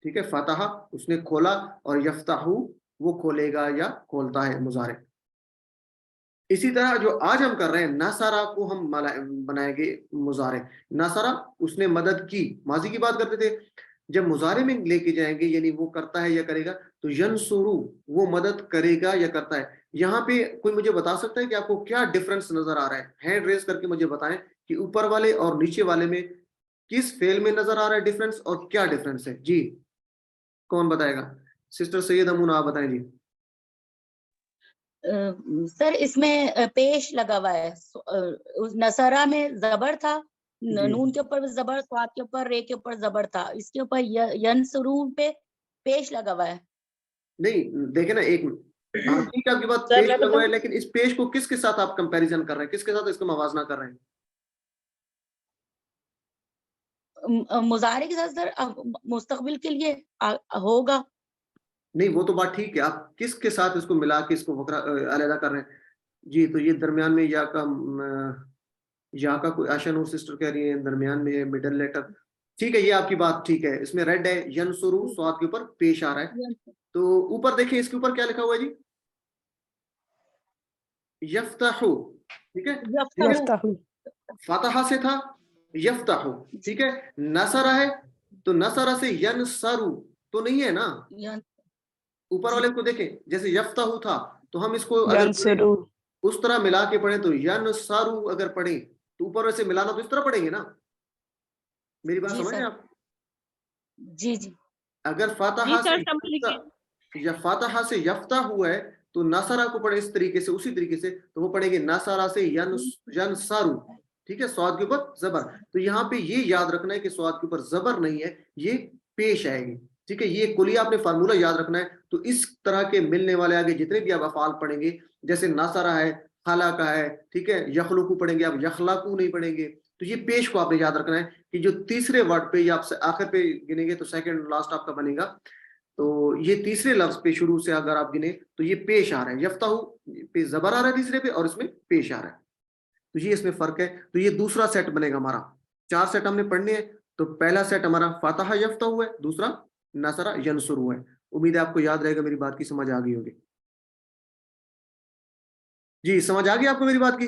ٹھیک ہے، فتح اس نے کھولا اور یفتح وہ کھولے گا یا کھولتا ہے مضارع. اسی طرح جو آج ہم کر رہے ہیں ناصرہ کو ہم بنائیں گے مضارع. ناصرہ اس نے مدد کی، ماضی کی بات کرتے تھے. جب مضارع میں لے کے جائیں گے یعنی وہ کرتا ہے یا کرے گا، تو ینصرو وہ مدد کرے گا یا کرتا ہے. یہاں پہ کوئی مجھے بتا سکتا ہے کہ آپ کو کیا ڈفرنس نظر آ رہا ہے؟ ہینڈ ریز کر کے مجھے بتائیں کہ اوپر والے اور نیچے والے میں کس فعل میں نظر آ رہا ہے ڈفرنس اور کیا ڈفرنس ہے. جی کون بتائے گا؟ سسٹر سید امون آپ بتائیں جی.
سر اس میں پیش لگا ہوا ہے، نصرہ میں زبر تھا، نون کے اوپر زبر، صاد کے اوپر، رے کے اوپر زبر تھا، اس کے اوپر ینصرو پہ پیش لگا ہوا ہے. نہیں
دیکھیں نا ایک ٹھیک ہے آپ کی بات، پیش لگا ہوا ہے، لیکن اس پیش کو کس کے ساتھ آپ کمپیریزن کر رہے ہیں، کس کے ساتھ اس کا موازنہ کر رہے ہیں؟
مضارع کے ساتھ سر مستقبل کے لیے ہوگا. نہیں
وہ تو بات ٹھیک ہے، آپ کس کے ساتھ اس کو ملا کے اس کو علیحدہ کر رہے ہیں. جی تو یہ درمیان میں یا کا کوئی آشا نور سسٹر کہہ رہی ہیں درمیان میں ہے مڈل لیٹر. ٹھیک ہے یہ آپ کی بات ٹھیک ہے. اس میں ریڈ ہے ینصرو، صاد کے اوپر پیش آ رہا ہے. تو اوپر دیکھیں اس کے اوپر کیا لکھا ہوا ہے جی؟ یفتحو، ٹھیک ہے، فتح سے تھا یفتحو، ٹھیک ہے. نصرہ ہے تو نصرہ سے ینصرو تو نہیں ہے نا. اوپر والے کو دیکھیں جیسے یفتحو تھا تو ہم اس کو اگر اس طرح ملا کے پڑھیں تو ینصرو اگر پڑھیں تو اوپر ویسے ملانا تو اس طرح پڑھیں گے نا. میری بات سمجھ رہے ہیں آپ؟
جی جی.
اگر فاتحہ سے یا فاتحہ سے یفتح ہوا ہے تو نصرہ کو پڑھیں اس طریقے سے، اسی طریقے سے تو وہ پڑھیں گے نصرہ سے ینصرو، ٹھیک ہے، صاد کے اوپر زبر. تو یہاں پہ یہ یاد رکھنا ہے کہ صاد کے اوپر زبر نہیں ہے، یہ پیش آئے گی، ٹھیک ہے. یہ کلی آپ نے فارمولہ یاد رکھنا ہے. تو اس طرح کے ملنے والے آگے جتنے بھی آپ افعال پڑھیں گے، جیسے ناصرہ ہے، خلق ہے، ٹھیک ہے، یخلقو پڑھیں گے آپ، یخلقو نہیں پڑھیں گے. تو یہ پیش کو آپ نے یاد رکھنا ہے کہ جو تیسرے ورڈ پہ یا آپ آخر پہ گنیں گے تو سیکنڈ لاسٹ آپ کا بنے گا. تو یہ تیسرے لفظ پہ شروع سے اگر آپ گنے تو یہ پیش آ رہا ہے، یفتح پہ زبر آ رہا ہے تیسرے پہ اور اس میں پیش آ رہا ہے. تو یہ اس میں فرق ہے. تو یہ دوسرا سیٹ بنے گا ہمارا. 4 سیٹ ہم نے پڑھنے ہیں. تو پہلا سیٹ ہمارا فاتحہ یفتح ہوا ہے، دوسرا نصرہ ینصر ہوا ہے. امید ہے آپ کو یاد رہے گا، میری بات کی سمجھ آ گئی ہوگی. جی سمجھ آ گئی آپ کو میری بات کی؟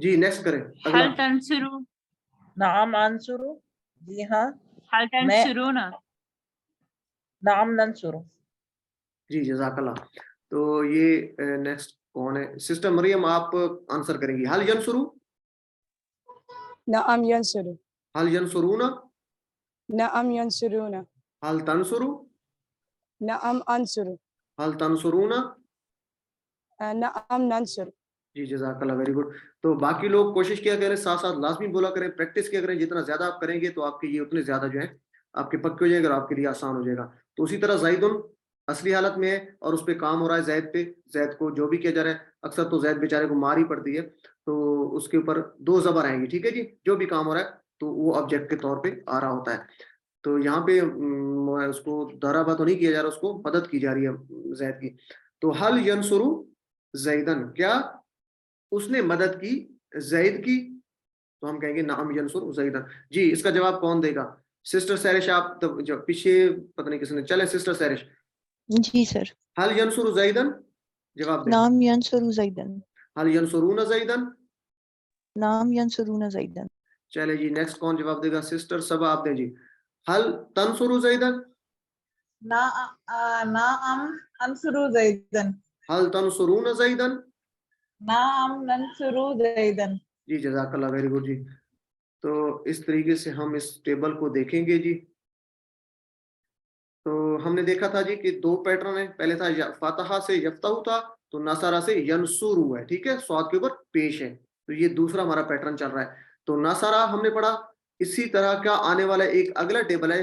جی نیکسٹ کریں
هل
اگلا.
تنصروا
نعم انصرو، جی ہاں.
هل
میں
تنصرون
نعم ننصرو.
جی جزاک اللہ. تو یہ نیکسٹ کون ہے؟ سسٹر مریم آپ آنسر کریں گی. حل ینصرو،
نعم ينصروا
حل ینصرون،
نعم ينصرون
حل تنصرو،
نعم أنصر
حل تنصرون.
نعم ننصر.
جی جزاک اللہ، ویری گڈ. تو باقی لوگ کوشش کیا کریں، ساتھ ساتھ لازمی بولا کریں، پریکٹس کیا کریں. جتنا زیادہ آپ کریں گے تو آپ کے یہ اتنے زیادہ جو ہے آپ کے پکے ہو جائے گا اور آپ کے لیے آسان ہو جائے گا. تو اسی طرح زیدن اصلی حالت میں ہے اور اس پہ کام ہو رہا ہے زید پہ. زید کو جو بھی کیا جا رہا ہے، اکثر تو زید بیچارے کو مار ہی پڑتی ہے، تو اس کے اوپر 2 زبر آئیں گی. ٹھیک ہے جی، جو بھی کام ہو رہا ہے تو وہ آبجیکٹ کے طور پہ آ رہا ہوتا ہے. تو یہاں پہ اس کو دہرابا تو نہیں کیا جا رہا، اس کو مدد کی جا رہی ہے زید کی. تو حل ینصرو زیدن، کیا اس نے مدد کی زید کی؟ تو ہم کہیں گے نعم ینصر زیدن. جی اس کا جواب کون دے گا؟ سسٹر سیرش، آپ جو پیچھے پتہ نہیں کس نے، چلے سسٹر سیرش.
جی سر.
حل ینصر زیدن، جواب دیں.
نعم ینصر زیدن.
حل ینصرون زیدن.
نعم ینصرون زیدن.
چلے جی نیکسٹ کون جواب دے گا؟ سسٹر صبا آپ دیں جی. حل تنصر زیدن.
نعم انصرو زیدن.
حل تنصرون زیدن.
نعم ننصرو زیدن.
جی جزاک اللہ، ویری گڈ جی. تو اس طریقے سے ہم اس ٹیبل کو دیکھیں گے جی. تو ہم نے دیکھا تھا جی کہ 2 پیٹرن ہیں. پہلے تھا فاتحہ سے یفتح تھا، تو نصارہ سے ینصرو ہے. ٹھیک ہے، صاد کے اوپر پیش ہے. تو یہ دوسرا ہمارا پیٹرن چل رہا ہے. تو نصارہ ہم نے پڑھا. اسی طرح کا آنے والا ایک اگلا ٹیبل ہے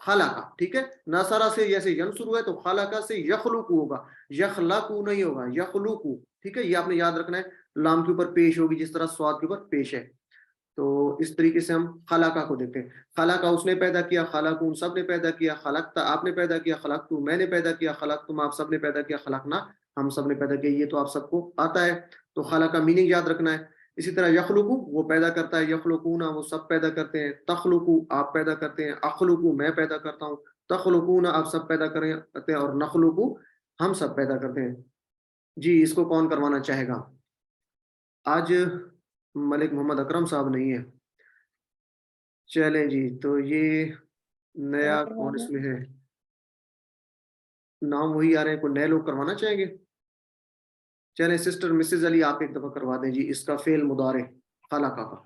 خلقہ. ٹھیک ہے، نصارہ سے جیسے ینصرو ہے تو خلقہ سے یخلقو ہوگا، یخلقو نہیں ہوگا، یخلقو. ٹھیک ہے، یہ آپ نے یاد رکھنا ہے، لام کے اوپر پیش ہوگی جس طرح صاد کے اوپر پیش ہے. تو اس طریقے سے ہم خلاقہ کو دیکھتے ہیں. خلاقہ اس نے پیدا کیا، خلاقون سب نے پیدا کیا، خلقتا آپ نے پیدا کیا، خلقتو میں نے پیدا کیا، خلقتم آپ سب نے پیدا کیا، خلقنا ہم سب نے پیدا کیا. یہ تو آپ سب کو آتا ہے. تو خلاقہ میننگ یاد رکھنا ہے. اسی طرح یخلقو وہ پیدا کرتا ہے، یخلقون وہ سب پیدا کرتے ہیں، تخلقو آپ پیدا کرتے ہیں، اخلقو میں پیدا کرتا ہوں، تخلقون آپ سب پیدا کرتے ہیں، اور نخلقو ہم سب پیدا کرتے ہیں. جی اس کو کون کروانا چاہے گا؟ آج ملک محمد اکرم صاحب نہیں ہے. چلیں جی، تو یہ نیا کون اس میں ہے؟ نام وہی آ رہے ہیں، کوئی نئے لوگ کروانا چاہیں گے؟ چلیں سسٹر مسز علی آپ ایک دفعہ کروا دیں جی اس کا فعل مضارع خلقہ کا.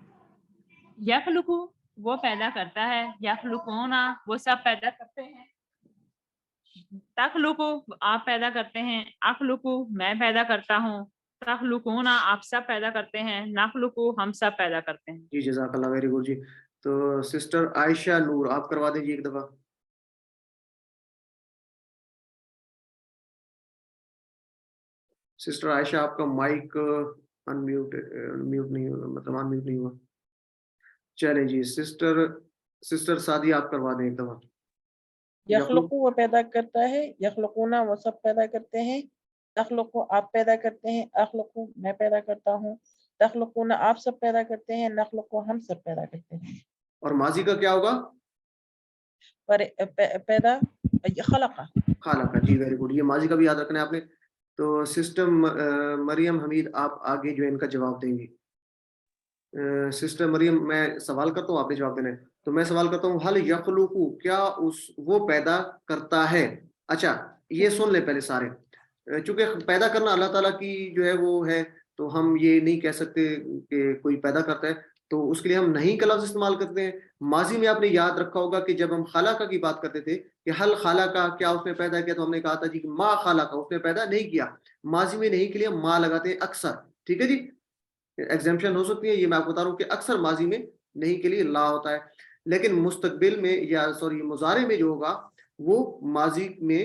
یخلقو وہ پیدا کرتا ہے، یخلقونا وہ سب پیدا کرتے ہیں، تخلقو آپ پیدا کرتے ہیں، اخلقو میں پیدا کرتا ہوں، تخلقونا آپ سب پیدا کرتے ہیں، نخلقو ہم سب پیدا کرتے ہیں.
جی جزاک اللہ، ویری گڈ جی. تو سسٹر عائشہ نور آپ کروا دیں جی ایک دفعہ. سسٹر عائشہ آپ کا مائک میوٹ نہیں ہوا، مطلب ان میوٹ نہیں ہوا. چلیں جی سسٹر سعدی آپ کروا دیں ایک دفعہ.
یخلقو وہ پیدا کرتا ہے، یخلقونا وہ سب پیدا کرتے ہیں، تخلقو آپ پیدا کرتے ہیں، اخلقو میں پیدا کرتا ہوں، تخلقونا آپ سب پیدا کرتے ہیں، نخلقو ہم سب پیدا کرتے ہیں.
اور ماضی کا کیا ہوگا؟
پیدا خلقہ.
خالقہ. جی ویری گڈ، یہ ماضی کا بھی یاد رکھنا ہے آپ نے. تو سسٹر مریم حمید آپ آگے جو ہے ان کا جواب دیں گی. سسٹر مریم میں سوال کرتا ہوں، آپ نے جواب دینا ہے. تو میں سوال کرتا ہوں حل یخلقو کیا وہ پیدا کرتا ہے. اچھا یہ سن لیں پہلے سارے، چونکہ پیدا کرنا اللہ تعالیٰ کی جو ہے وہ ہے، تو ہم یہ نہیں کہہ سکتے کہ کوئی پیدا کرتا ہے، تو اس کے لیے ہم نہیں کا لفظ استعمال کرتے ہیں. ماضی میں آپ نے یاد رکھا ہوگا کہ جب ہم خالقہ کی بات کرتے تھے کہ حل خالقہ کیا اس نے پیدا کیا، تو ہم نے کہا تھا جی کہ ما خالقہ اس نے پیدا نہیں کیا. ماضی میں نہیں کے لیے ما لگاتے ہیں اکثر. ٹھیک ہے جی، ایگزامپشن ہو سکتی ہے، یہ میں آپ کو بتا رہا ہوں کہ اکثر ماضی میں نہیں کے لیے لا ہوتا ہے، لیکن مستقبل میں یا سوری مضارع میں جو ہوگا وہ ماضی میں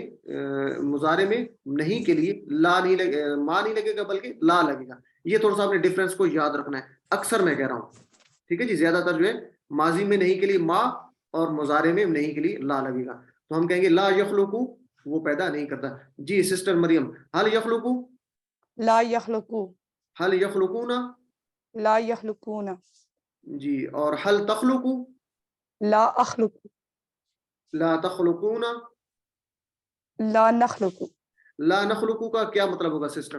مضارع میں نہیں کے لیے لا نہیں ما نہیں لگے گا بلکہ لا لگے گا. یہ تھوڑا سا آپ نے ڈفرینس کو یاد رکھنا ہے. اکثر میں کہہ رہا ہوں، ٹھیک ہے جی، زیادہ تر جو ہے ماضی میں نہیں کے لیے ما اور مضارع میں نہیں کے لیے لا لگے گا. تو ہم کہیں گے لا یخلقو وہ پیدا نہیں کرتا. جی سسٹر مریم حل یخلقو،
لا يخلقوا
حل یخلقون،
لا يخلقون،
جی. اور حل تخلقو،
لا أخلق،
لا تخلقون،
لا نخلق.
لا نخلقو کا کیا مطلب ہوگا سسٹر؟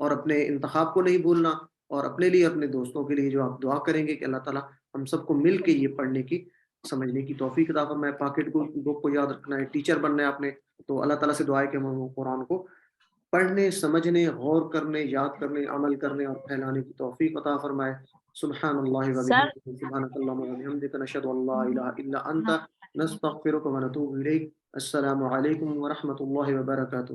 اور اپنے انتخاب کو نہیں بھولنا، اور اپنے لیے اپنے دوستوں کے لیے جو آپ دعا کریں گے کہ اللہ تعالیٰ ہم سب کو مل کے یہ پڑھنے کی سمجھنے کی توفیق عطا فرمائے. پاکٹ بک کو یاد رکھنا ہے، ٹیچر بننا ہے آپ نے، تو اللہ تعالیٰ سے دعا ہے کہ ہم قرآن کو پڑھنے، سمجھنے، غور کرنے، یاد کرنے، عمل کرنے اور پھیلانے کی توفیق عطا فرمائے. سبحان اللہ و
سر
بحمدہ، سبحانک اللہم و بحمدک، نشہد ان لا الہ الا انت، نستغفرک و نتوب الیک. السلام علیکم ورحمۃ اللہ وبرکاتہ.